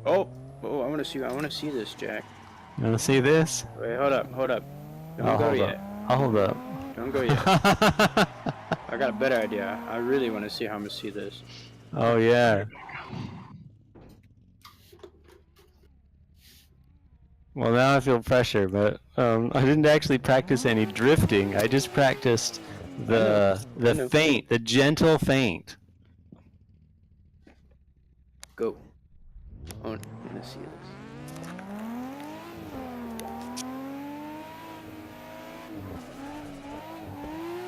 S2: Oh, I want to see. I want to see this, Jack.
S4: You want to see this?
S2: Wait, hold up. Don't
S4: I'll
S2: go
S4: hold
S2: yet.
S4: up. I'll hold up.
S2: Don't go yet. I got a better idea. I really want to see how I'm gonna see this.
S4: Oh yeah. Well, now I feel pressure, but I didn't actually practice any drifting. I just practiced the
S2: I know.
S4: feint, the gentle feint.
S2: Go. I want to see this.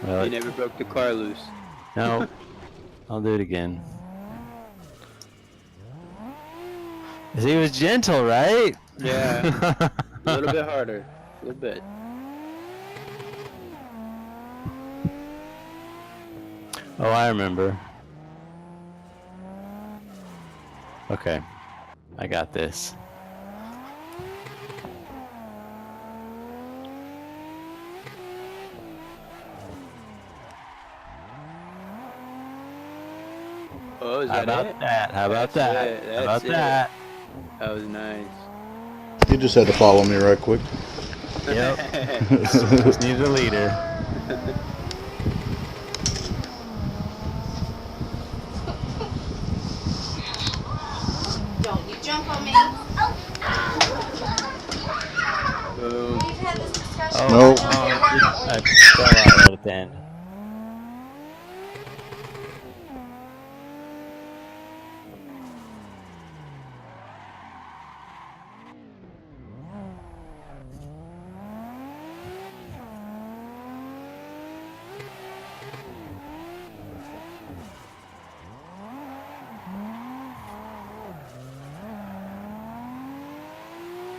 S4: Well,
S2: You never broke the car loose.
S4: no, I'll do it again. See, it was gentle, right?
S2: Yeah. A little bit harder. A little bit.
S4: Oh, I remember. Okay, I got this.
S2: was
S4: How
S2: that
S4: about
S2: it?
S4: that? How about that?
S2: It.
S4: How about
S2: That's
S4: that?
S2: That was nice.
S3: You just had to follow me right quick.
S4: Yep. Just needed a leader.
S5: Don't you jump on me.
S2: Boom.
S5: We've had this discussion.
S4: Oh,
S3: Nope.
S4: I fell out right at the end.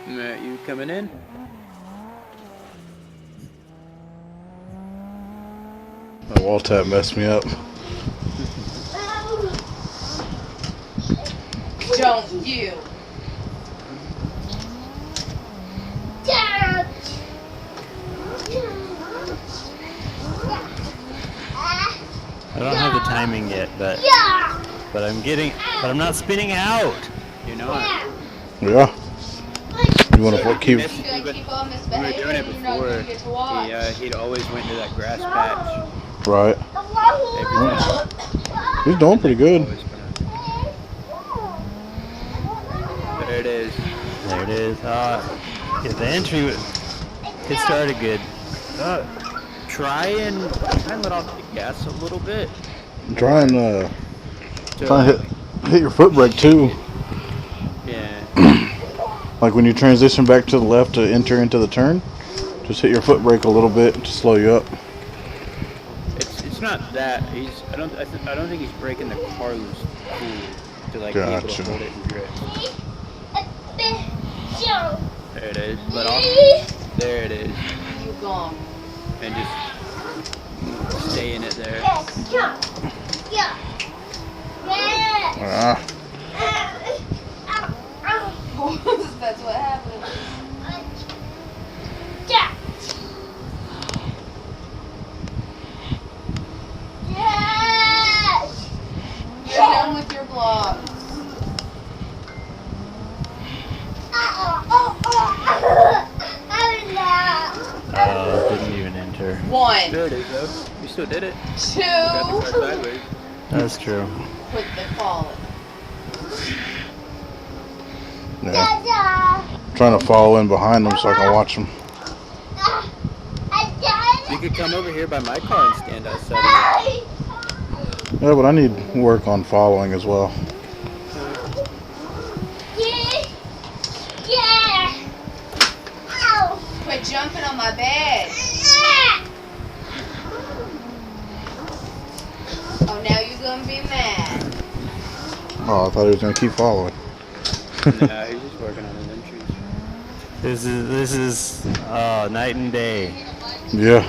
S2: Matt, you coming in?
S3: That wall tap messed me up.
S5: Don't you.
S4: I don't have the timing yet, but I'm not spinning out.
S2: You're not.
S3: Yeah. You want to keep?
S5: You're gonna keep on
S2: We were
S5: misbehaving
S2: doing it
S5: and you're not
S2: before.
S5: gonna get to watch.
S2: He'd always went to that grass patch.
S3: Right.
S2: Every time.
S3: He's doing pretty good.
S2: Always gonna- There it is.
S4: There it is. Yeah, the entry it started good.
S2: Try and let off the gas a little bit.
S3: Try and
S2: to-
S3: hit your foot brake too.
S2: Yeah.
S3: Like when you transition back to the left to enter into the turn, just hit your foot brake a little bit to slow you up.
S2: It's not that I don't think he's breaking the car loose cool to like be able to
S3: Gotcha.
S2: hold it in grip. There it is. Let off. There it is.
S5: You gone.
S2: And just stay in it there.
S3: Ah.
S5: That's what happened. You're done with your blocks.
S4: Didn't even enter.
S5: One.
S2: There it is though. You still did it.
S5: Two.
S2: Got the car sideways.
S4: That's true.
S5: Put the falling.
S3: Yeah. Trying to follow in behind them so I can watch them.
S2: You could come over here by my car and stand outside.
S3: Yeah, but I need work on following as well.
S5: Quit jumping on my bed. Oh, now you're gonna be mad.
S3: Oh, I thought he was gonna keep following.
S2: Nah, he's just working on his entries.
S4: This is night and day.
S3: Yeah.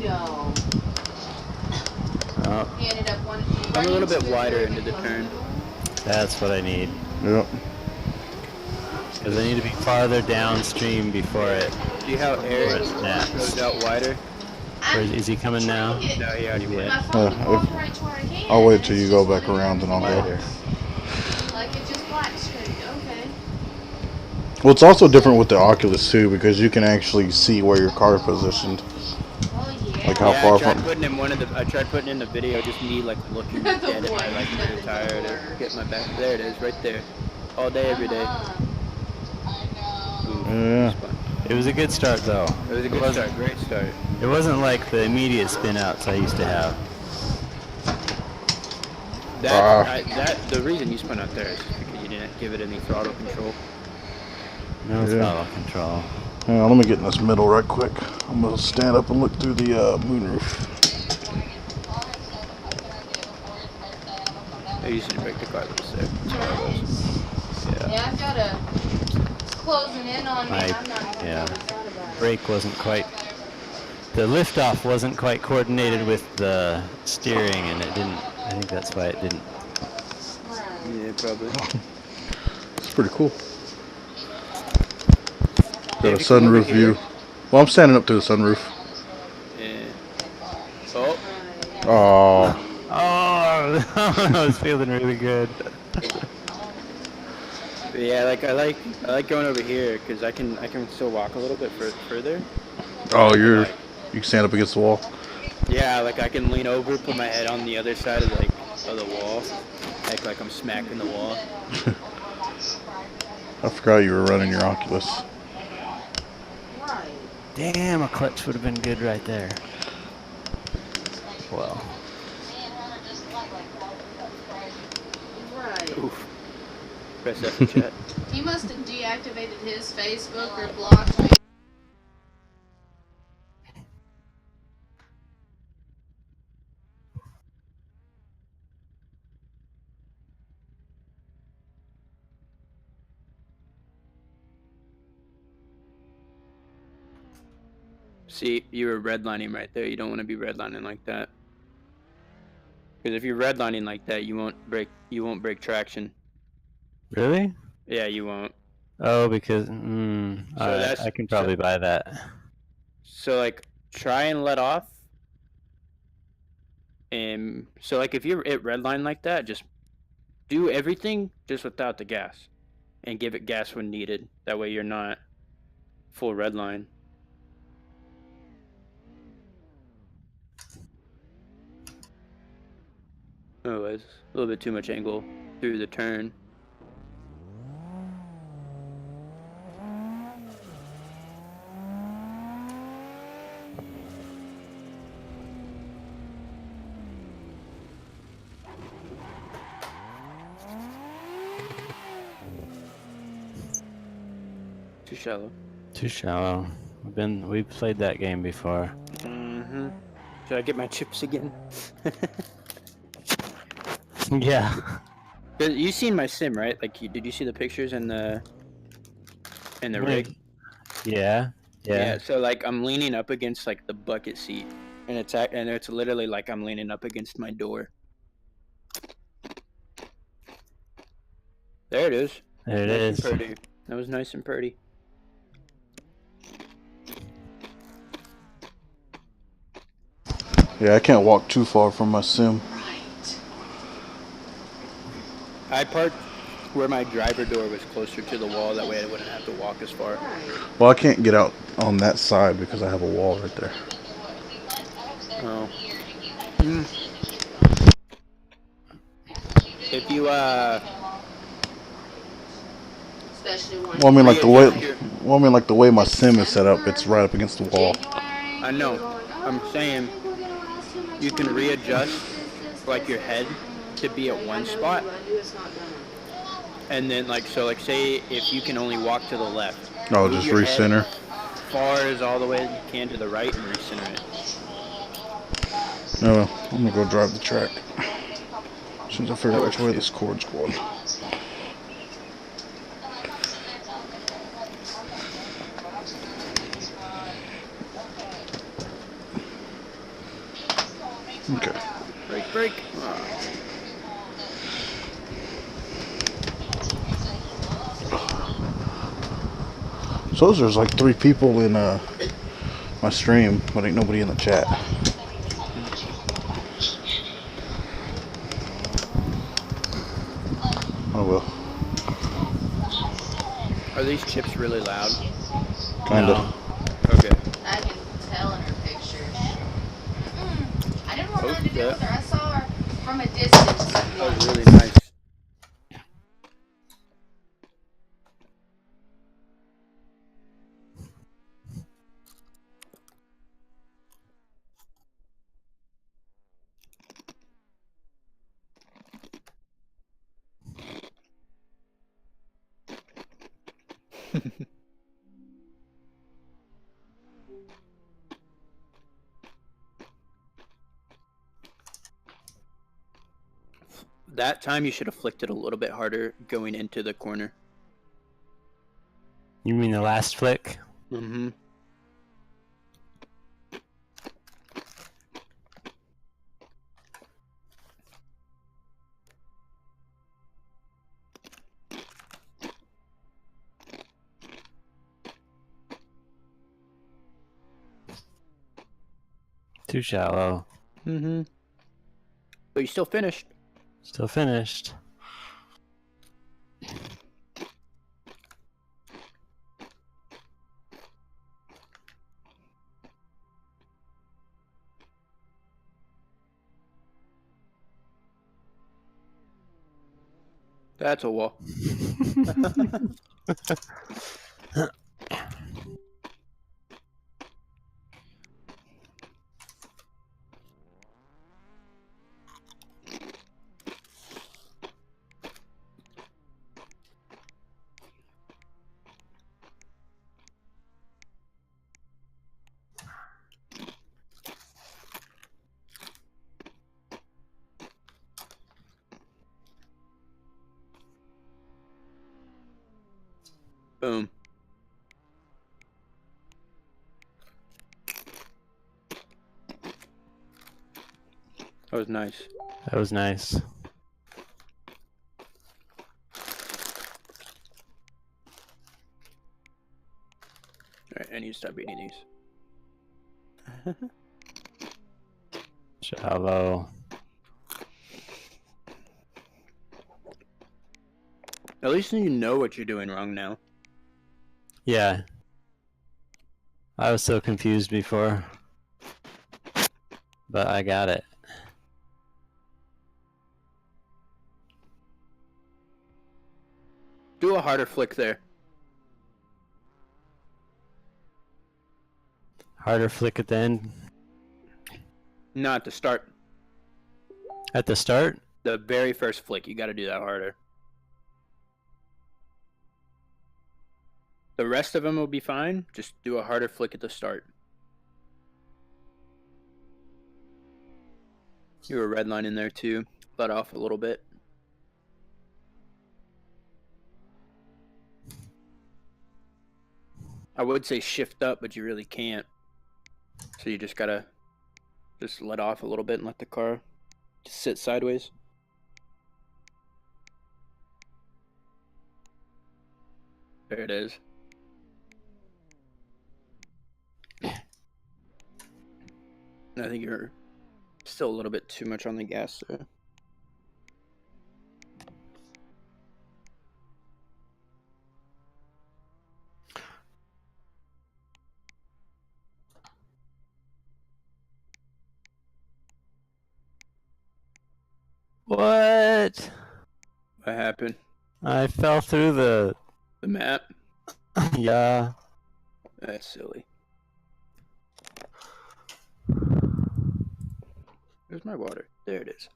S5: No.
S4: Oh,
S5: He ended up one.
S2: I'm a little bit wider into the turn.
S4: that's what I need.
S3: Yep.
S4: Because I need to be farther downstream before it.
S2: See how Eric
S4: snaps.
S2: goes out wider?
S4: Is he coming now?
S2: No, he already went.
S5: My phone cooperates where I can.
S3: I'll wait till you go back around and I'll go.
S5: Like it just black straight. Okay.
S3: Well, it's also different with the Oculus too because you can actually see where your car is positioned.
S5: Oh yeah.
S3: Like how
S2: Yeah,
S3: far
S2: I tried
S3: from.
S2: putting in I tried putting in the video just me like looking
S5: The
S2: dead at my
S5: one
S2: like
S5: with
S2: rear
S5: the
S2: tire to
S5: blur.
S2: get my back. There it is, right there. All day, every day. Ooh,
S3: Yeah.
S2: spun.
S4: It was a good start though.
S2: It was a good start, great start.
S4: It wasn't like the immediate spin outs I used to have.
S2: The reason you spun out there is because you didn't give it any throttle control.
S4: No
S3: Yeah.
S4: throttle control.
S3: Hang on, let me get in this middle right quick. I'm gonna stand up and look through the moonroof.
S2: I used to break the car loose there.
S5: Yeah, I've got a closing in on me. I'm not even
S4: Yeah.
S5: thought about it.
S4: Brake wasn't quite. The liftoff wasn't quite coordinated with the steering, and it didn't. I think that's why it didn't.
S2: Yeah, probably.
S3: It's pretty cool. Got a
S2: if you come over
S3: sunroof
S2: here-
S3: view. Well, I'm standing up to the sunroof.
S2: Yeah. Oh,
S3: Oh,
S4: Oh I was feeling really good.
S2: Yeah, like I like going over here because I can still walk a little bit further.
S3: Oh,
S2: I can,
S3: you can stand up against the wall.
S2: yeah, like I can lean over, put my head on the other side of the wall, act like I'm smacking the wall.
S3: I forgot you were running your Oculus.
S4: Damn, a clutch would have been good right there. Well.
S2: Oof. Press F in chat.
S5: He must have deactivated his Facebook or blocked me.
S2: See, you were redlining right there. You don't want to be redlining like that. Because if you're redlining like that, you won't break traction.
S4: Really?
S2: Yeah, you won't.
S4: Oh, because
S2: that's
S4: I can probably buy that.
S2: So like try and let off. And so like if you're at redline like that, just do everything just without the gas. And give it gas when needed. That way you're not full redline. Otherwise, a little bit too much angle through the turn. Too shallow.
S4: Too shallow. We've played that game before.
S2: Mm-hmm. Should I get my chips again?
S4: Yeah.
S2: You seen my sim, right? Like, did you see the pictures in the rig?
S4: Yeah.
S2: Yeah. So like, I'm leaning up against like the bucket seat, and it's literally like I'm leaning up against my door. There it is.
S4: There it
S2: Nice
S4: is.
S2: and pretty. That was nice and pretty.
S3: Yeah, I can't walk too far from my sim.
S2: I parked where my driver door was closer to the wall. That way I wouldn't have to walk as far.
S3: Well, I can't get out on that side because I have a wall right there.
S2: Oh. If you
S3: Well, I mean, like the way my sim is set up, it's right up against the wall.
S2: I know. I'm saying you can readjust like your head to be at one spot, and then like say if you can only walk to the left.
S3: Oh, just recenter.
S2: Far as all the way you can to the right and recenter it.
S3: No, I'm gonna go drive the track. As soon as I figure out which way this cord's going. Okay.
S2: Break.
S3: So there's like 3 people in my stream, but ain't nobody in the chat. Oh well.
S2: Are these chips really loud?
S3: Kinda.
S4: No.
S2: Okay.
S5: I can tell in her pictures. I didn't want nothing to do with her. I saw her from a distance.
S2: That was really nice. That time you should have flicked it a little bit harder going into the corner.
S4: You mean the last flick?
S2: Mm-hmm.
S4: Too shallow.
S2: Mm-hmm. But you still finished.
S4: Still finished.
S2: That's a wall. Boom. That was nice.
S4: That was nice.
S2: Alright, I need to stop eating these.
S4: Shallow.
S2: At least you know what you're doing wrong now.
S4: Yeah. I was so confused before. But I got it.
S2: Do a harder flick there.
S4: Harder flick at the end.
S2: Not at the start.
S4: At the start?
S2: The very first flick, you gotta do that harder. The rest of them will be fine. Just do a harder flick at the start. You were redlining there too. Let off a little bit. I would say shift up, but you really can't. So you just gotta just let off a little bit and let the car just sit sideways. There it is. I think you're still a little bit too much on the gas there.
S4: What?
S2: What happened?
S4: I fell through the...
S2: The map?
S4: Yeah.
S2: That's silly. Where's my water? There it is.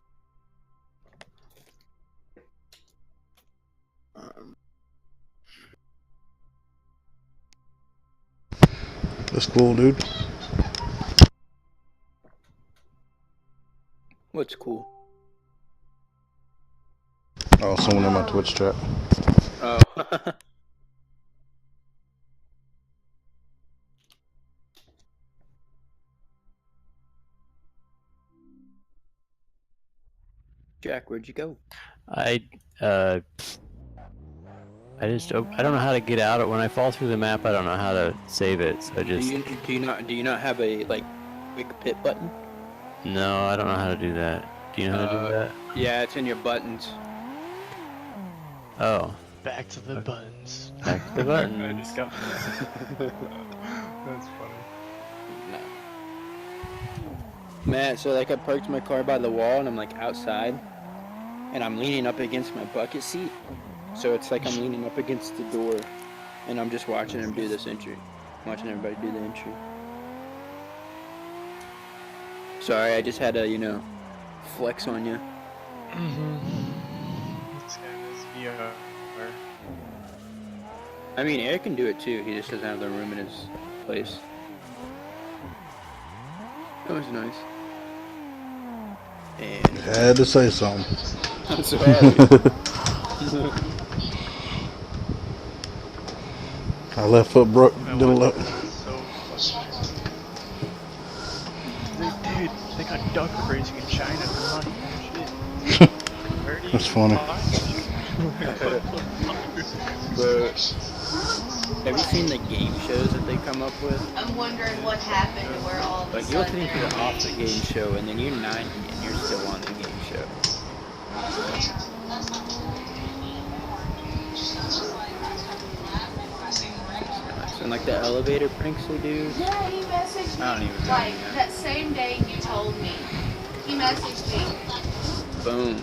S3: That's cool, dude.
S2: What's cool?
S3: Oh, someone in my Twitch chat.
S2: Oh. Jack, where'd you go?
S4: I don't know how to get out of when I fall through the map. I don't know how to save it. So I just
S2: Do you not have a like quick pit button?
S4: no, I don't know how to do that. Do you know how to do that?
S2: Yeah, it's in your buttons.
S4: Oh,
S1: Back to the buttons.
S4: back to the
S1: I
S4: button.
S1: just got That's funny.
S2: No. Man, so like I parked my car by the wall and I'm like outside and I'm leaning up against my bucket seat. So it's like I'm leaning up against the door and I'm just watching him do this entry. Watching everybody do the entry. Sorry, I just had to, you know, flex on you.
S1: This guy is VR.
S2: I mean, Eric can do it too. He just doesn't have the room in his place. That was nice. And
S3: Had to say something.
S2: I'm sorry.
S3: My left foot broke. Did a left.
S1: So frustrating. Dude, they got duck racing in China. Come on, shit. Where do you
S3: That's funny.
S2: But have you seen the game shows that they come up with?
S5: I'm wondering what happened to where all of a
S2: Like you'll
S5: sudden
S2: think you're off the game show and then you're 90 and you're still on the game show. And like the elevator pranks they do.
S5: Yeah, he messaged me.
S2: I don't even know.
S5: Like that same day you told me. He messaged me.
S2: Boom.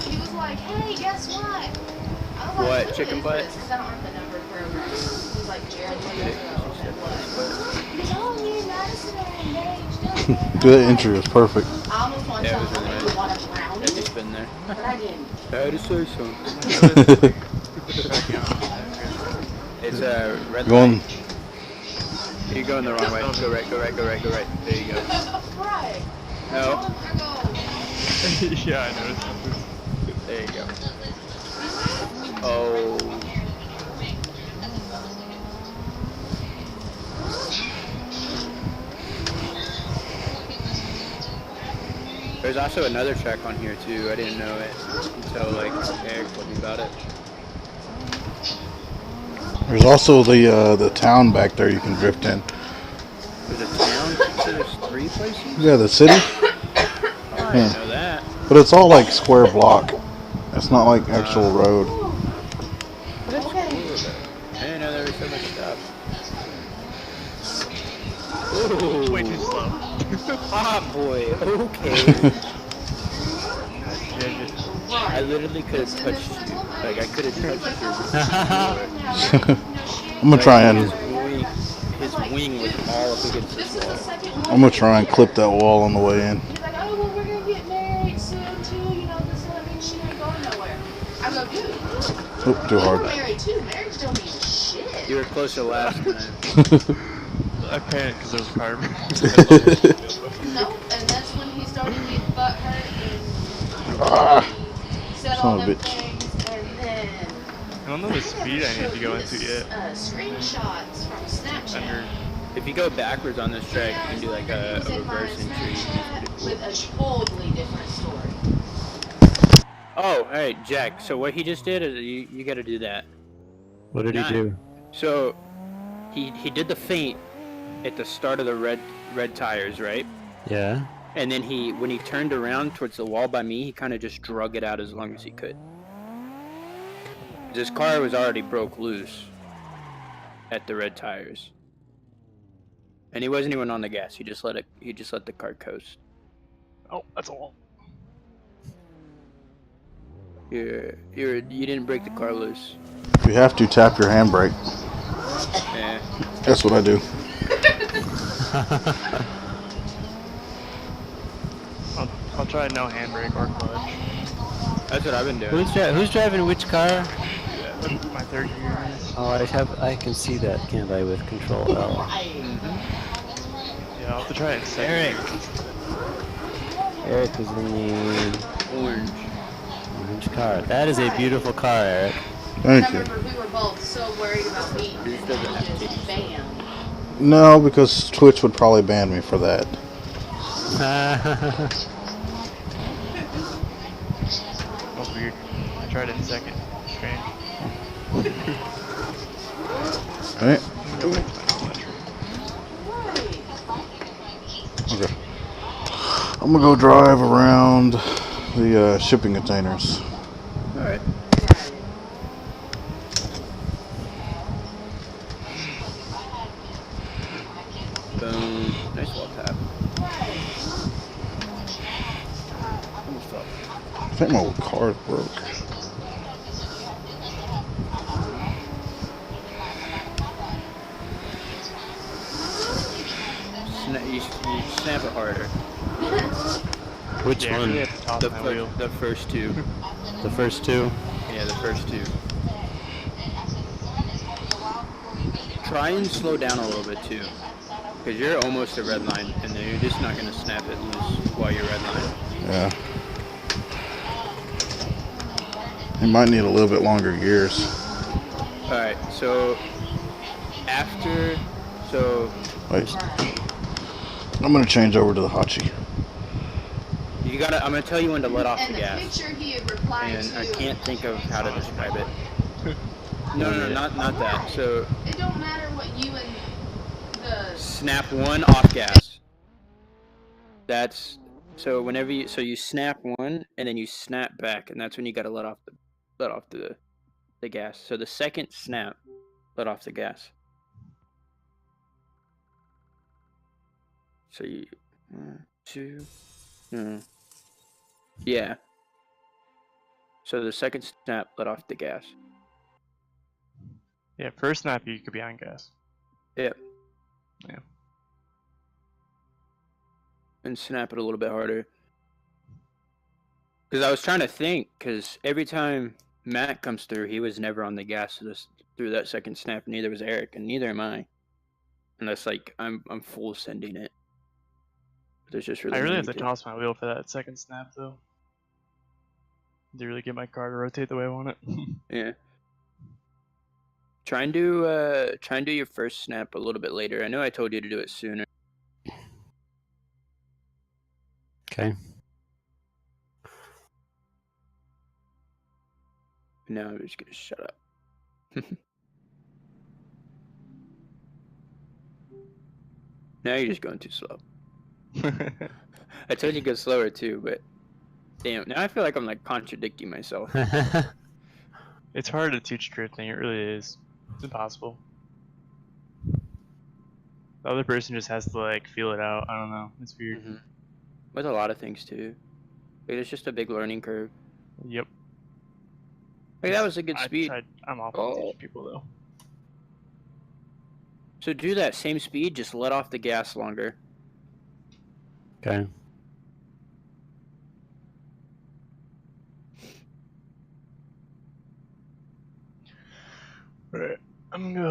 S5: He was like, "Hey, guess what?" I was
S2: What,
S5: like, "Who
S2: chicken
S5: is
S2: butt?
S5: this?" 'Cause I don't have the number program. He's like, "Jared, what is it?" Okay, what? He's oh, me and Madison are engaged.
S3: Good entry was perfect.
S5: I almost want to
S2: Yeah,
S5: tell
S2: it was
S5: him
S2: really
S5: like,
S2: nice.
S5: you want a brownie,
S2: Yeah, just been there.
S5: but I didn't.
S2: I had to say something. It's a red
S3: Going.
S2: light. You're going the wrong way. Go right, go right, go right, go right. There you go.
S5: Right.
S2: No.
S1: Yeah, I noticed something.
S2: There you go. Oh. There's also another track on here too. I didn't know it until like Eric told me about it.
S3: There's also the town back there you can drift in.
S2: There's a town? So there's 3 places?
S3: Yeah, the city.
S2: Oh, I didn't know that.
S3: But it's all like square block. It's not like actual road.
S2: That's cool though. I didn't know there was so much stuff. Ooh.
S1: Way too slow.
S2: Ah, boy. Okay.
S1: Yeah, just
S2: I literally could have touched you. Like, I could have touched you.
S3: I'm gonna try and
S2: His wing was all up against this wall.
S3: I'm gonna try and clip that wall on the way in.
S5: He's like, oh, well, we're going to get married soon, too. You know, this doesn't mean she ain't going nowhere. I go, dude.
S3: Oop, too
S5: We're
S3: hard.
S5: married, too. Marriage don't mean shit.
S2: You were closer last time.
S1: I panicked because there was car.
S5: No, and that's when he started getting butthurt
S3: Ah,
S5: and said
S3: son
S5: all
S3: of a
S5: them
S3: bitch.
S5: things, and then
S1: I don't know the speed I need to go into yet.
S5: screenshots from Snapchat.
S1: Under
S2: If you go backwards on this track, you can do like a
S5: He's in my
S2: reverse entry.
S5: Snapchat with a totally different story.
S2: Oh, alright, Jack. So what he just did is you got to do that.
S4: What did he do?
S2: So he did the feint at the start of the red tires, right?
S4: Yeah.
S2: And then when he turned around towards the wall by me, he kind of just drug it out as long as he could. This car was already broke loose at the red tires, and he wasn't even on the gas. He just let the car coast.
S1: oh, that's all.
S2: You didn't break the car loose.
S3: If you have to, tap your handbrake.
S2: Yeah.
S3: That's what I do.
S1: I'll try no handbrake or clutch.
S2: That's what I've been doing.
S4: Who's driving which car?
S1: Yeah, that's my third year.
S4: Oh, I can see that, can't I, with Control L.
S1: Yeah, I'll have to try it in second.
S4: Eric is in the
S2: Orange.
S4: car. That is a beautiful car, Eric.
S3: Thank
S5: I
S3: you.
S5: remember we were both so worried about me
S2: Yours doesn't have
S5: just
S2: titties.
S5: banned.
S3: No, because Twitch would probably ban me for that.
S1: Oh, weird. I tried it in second. Strange.
S3: Alright.
S5: Right.
S3: Okay. I'm gonna go drive around the shipping containers.
S2: All right. Boom. Nice wall tap. Almost fell.
S3: I think my car broke.
S2: You snap it harder.
S4: Which
S1: Yeah,
S4: one?
S1: really at the top of my wheel.
S2: The first two.
S4: The first two?
S2: Yeah, the first two. Try and slow down a little bit too, because you're almost at red line, and then you're just not gonna snap it loose while you're red line.
S3: Yeah. You might need a little bit longer gears.
S2: All right, so
S3: Wait. I'm gonna change over to the Hachi.
S2: you gotta. I'm gonna tell you when to let off
S5: And
S2: the
S5: the
S2: gas,
S5: picture he had replied
S2: and
S5: to.
S2: I can't think of how to describe it. No, not that. So
S5: It don't matter what you and the.
S2: snap one off gas. That's so whenever you snap one and then you snap back, and that's when you gotta let off the gas. So the second snap let off the gas. So you 1, 2, yeah. So the second snap, let off the gas.
S1: Yeah, first snap you could be on gas.
S2: Yep.
S1: Yeah.
S2: And snap it a little bit harder. Because I was trying to think, because every time Matt comes through, he was never on the gas through that second snap. Neither was Eric, and neither am I. Unless like I'm full sending it. There's just really
S1: I really
S2: no
S1: have
S2: need
S1: to toss my wheel for that second snap though. To really get my car to rotate the way I want it.
S2: Yeah. Try and do your first snap a little bit later. I know I told you to do it sooner.
S4: Okay.
S2: Now I'm just gonna shut up. Now you're just going too slow. I told you to go slower too, but damn, now I feel like I'm like contradicting myself.
S1: It's hard to teach drifting, it really is. It's impossible. The other person just has to like feel it out. I don't know. It's weird.
S2: Mm-hmm. With a lot of things too. Like, it's just a big learning curve.
S1: Yep.
S2: Like, that was a good speed.
S1: I'm awful at teaching people though.
S2: So do that same speed, just let off the gas longer.
S4: Okay.
S1: Alright. I'm gonna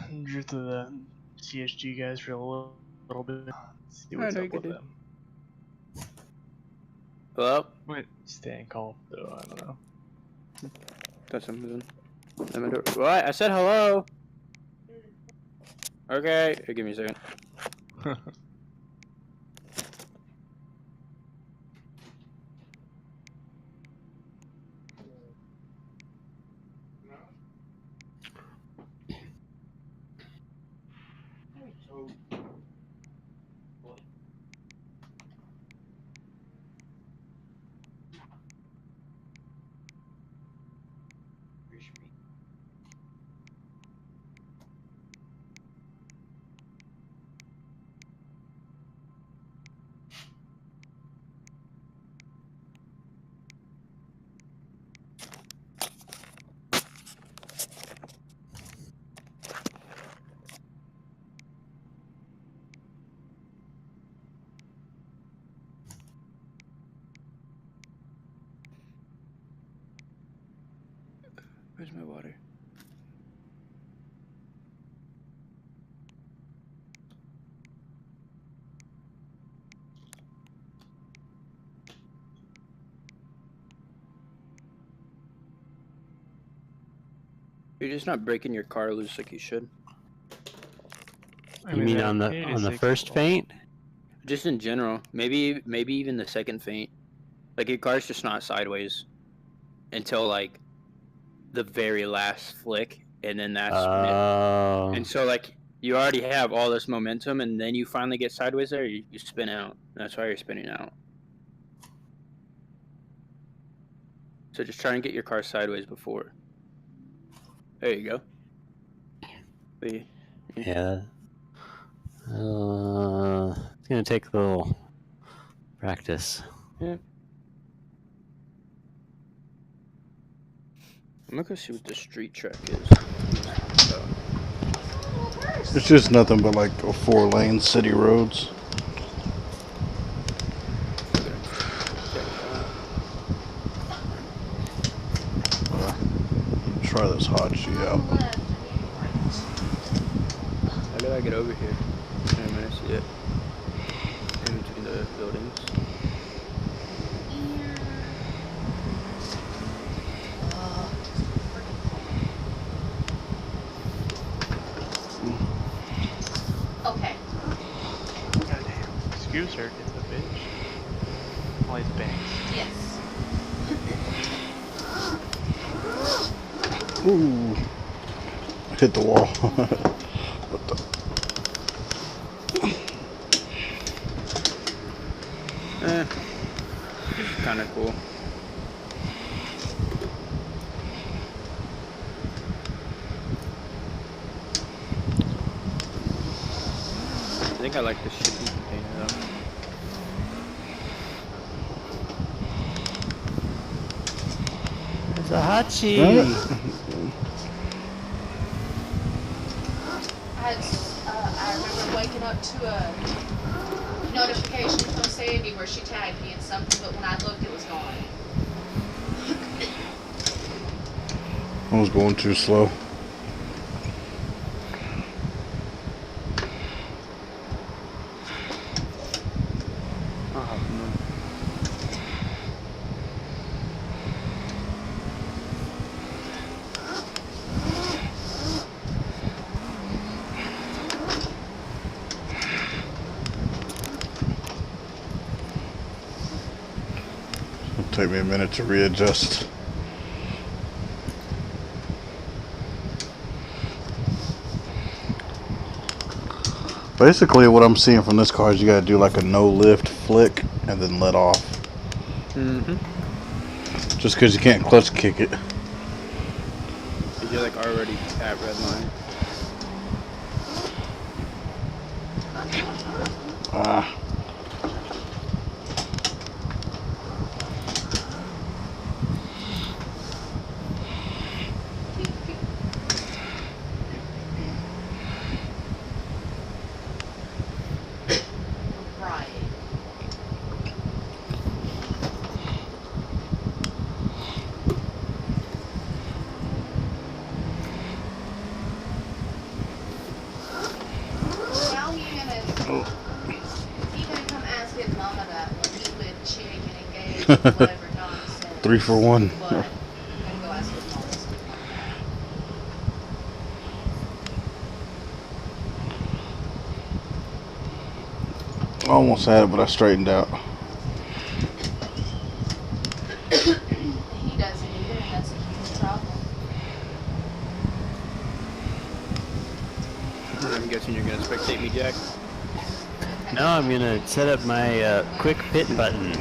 S1: go drift to the TSG guys for a little bit. See what's
S2: no,
S1: up
S2: you could
S1: with
S2: do.
S1: them.
S2: Well,
S1: Might stay in calm though, I don't know.
S2: that's something. What? I said hello. Okay. Here, give me a second. Where's my water? You're just not breaking your car loose like you should.
S4: You mean on the first feint?
S2: Just in general. Maybe even the second feint. Like, your car's just not sideways until like the very last flick, and then that's when it,
S4: Oh.
S2: and so like you already have all this momentum, and then you finally get sideways there, you spin out. That's why you're spinning out. So just try and get your car sideways before. There you go.
S4: Yeah. It's gonna take a little practice.
S2: Yeah. I'm gonna go see what the street track is.
S3: It's just nothing but like 4-lane city roads. Try this hot G out.
S2: How do I get over here? I'm gonna see it. In between the buildings.
S5: Okay.
S1: Goddamn. Excuse her, it's a bitch. All these banks.
S5: Yes.
S3: Ooh. Hit the wall. What the?
S2: It's kind of cool. think I like the shipping container though.
S4: There's a Hachi!
S5: I remember waking up to a notification from Sandy where she tagged me in something, but when I looked, it was gone.
S3: I was going too slow. It'll take me a minute to readjust. Basically, what I'm seeing from this car is you gotta do like a no lift flick and then let off. Just because you can't clutch kick it.
S2: You're like already at red line.
S3: Ah.
S5: Right. Now you gonna come ask his mama that when he with chick and engaged and whatever nonsense.
S3: 3 for 1.
S5: But I'm gonna go ask his mama something like that.
S3: I almost had it, but I straightened out.
S5: He doesn't either, and that's a huge problem.
S2: I'm guessing you're gonna spectate me, Jack.
S4: No, I'm gonna set up my quick pit button.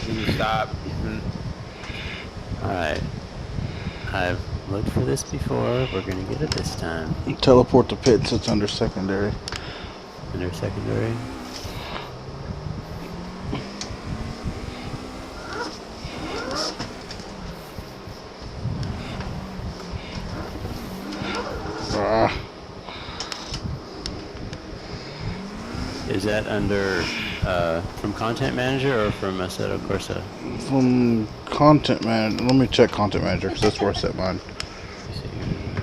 S2: You stop.
S4: Alright. I've looked for this before. We're gonna get it this time.
S3: Teleport to pits, it's under secondary.
S4: Under secondary.
S3: Ah.
S4: Is that under from Content Manager or from Assetto Corsa?
S3: From Content Manager. Let me check Content Manager because that's where I set mine.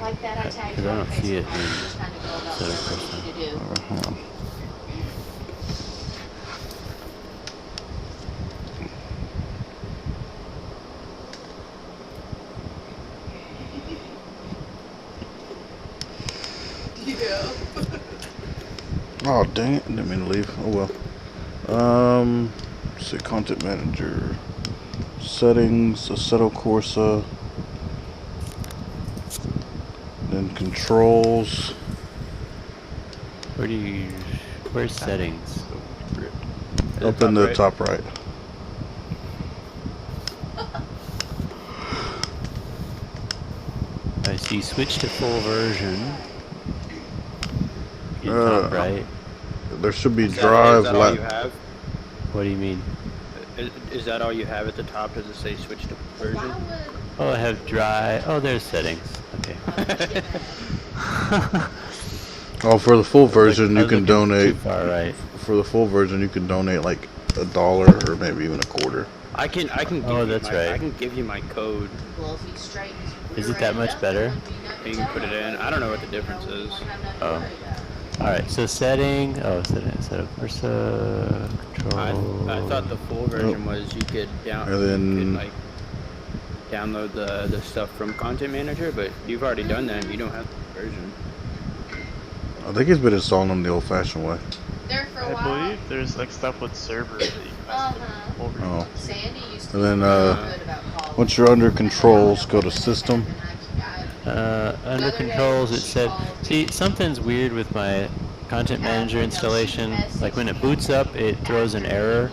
S5: Like that, I tagged
S4: Because
S5: you
S4: I
S5: on
S4: don't see it
S5: Facebook.
S4: in
S5: Just kind of go about
S4: Assetto
S5: what
S4: Corsa.
S5: you need to do.
S3: Hang on.
S5: Yeah.
S3: Oh dang it! I didn't mean to leave. Oh well. Let's see, Content Manager, settings, Assetto Corsa, then controls.
S4: Where's settings?
S3: Up in the top right.
S4: I see switch to full version. In top right.
S3: There should be
S2: Is
S3: drive.
S2: that all you have?
S4: What do you mean?
S2: Is that all you have at the top? Does it say switch to version?
S4: Oh, I have dry. Oh, there's settings. Okay.
S3: Oh, for the full version,
S4: I
S3: you
S4: was
S3: can
S4: looking
S3: donate.
S4: Too far right.
S3: For the full version, you can donate like $1 or maybe even $0.25.
S2: I can give
S4: Oh,
S2: you
S4: that's
S2: my,
S4: right.
S2: I can give you my code.
S5: Well, if he straightens
S4: Is it that much better?
S2: And you can put it in. I don't know what the difference is.
S4: Oh. Alright, so setting. Oh, set up Corsa control.
S2: I thought the full version was you could
S3: And then-
S2: you could like download the stuff from Content Manager, but you've already done that. And you don't have the version.
S3: I think he's been installing them the old-fashioned way.
S5: There for a
S1: I
S5: while.
S1: believe there's like stuff with servers that you can mess with over.
S3: Oh.
S5: Sandy used to
S3: And then,
S5: be really good about calling.
S3: Once you're under controls, go to system.
S4: Under controls, it said. See, something's weird with my Content Manager installation. Like when it boots up, it throws an error.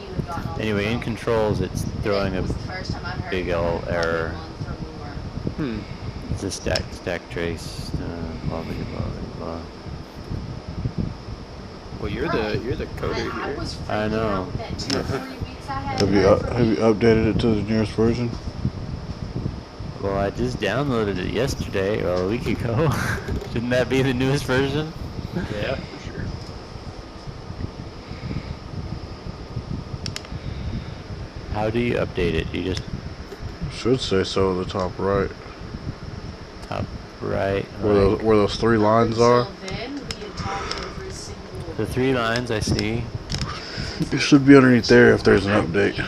S4: Anyway, in controls, it's throwing a big old error. It's a stack trace. Blah blah blah blah.
S2: Well, you're the coder
S5: I
S2: here.
S5: was
S4: I
S5: freaking
S4: know.
S5: out with that 2 or 3 weeks I had.
S3: Have you updated it to the newest version?
S4: Well, I just downloaded it yesterday, or a week ago. Shouldn't that be the newest version?
S2: Yeah, for sure.
S4: How do you update it? You just
S3: Should say so at the top right.
S4: top right.
S3: Where those 3 lines are.
S5: Until then, we had talked every single
S4: The 3 lines I see.
S3: It should be underneath there if there's an update.
S5: came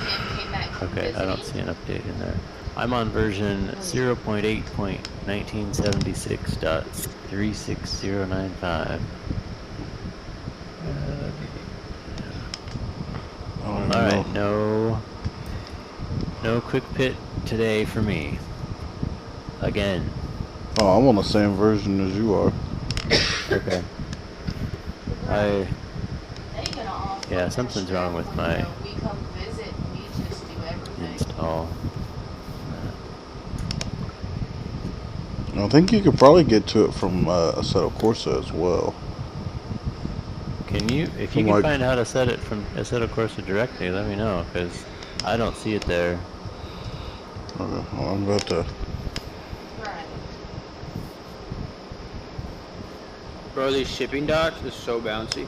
S5: back from
S4: Okay, I don't see
S5: visiting.
S4: an update in there. I'm on version 0.8.1976.36095. Alright, no quick pit today for me. Again.
S3: Oh, I'm on the same version as you are.
S4: Okay.
S5: They gonna offer
S4: Yeah,
S5: that
S4: something's
S5: strap
S4: wrong with
S5: when,
S4: my
S5: we come visit and we just do everything.
S4: install.
S3: I think you could probably get to it from Assetto Corsa as well.
S4: Can you, if you can find how to set it from Assetto Corsa directly, let me know, because I don't see it there.
S3: Okay, well, I'm about to.
S5: Right.
S2: Bro, these shipping docks is so bouncy.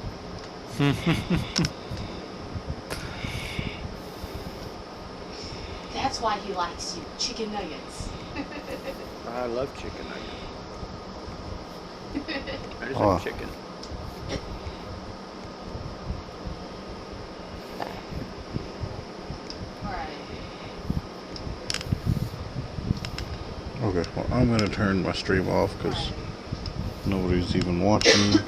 S5: That's why he likes you. Chicken nuggets.
S2: I love chicken nuggets. I just
S3: Oh.
S2: like chicken.
S5: Alright.
S3: Okay, well, I'm gonna turn my stream off because nobody's even watching.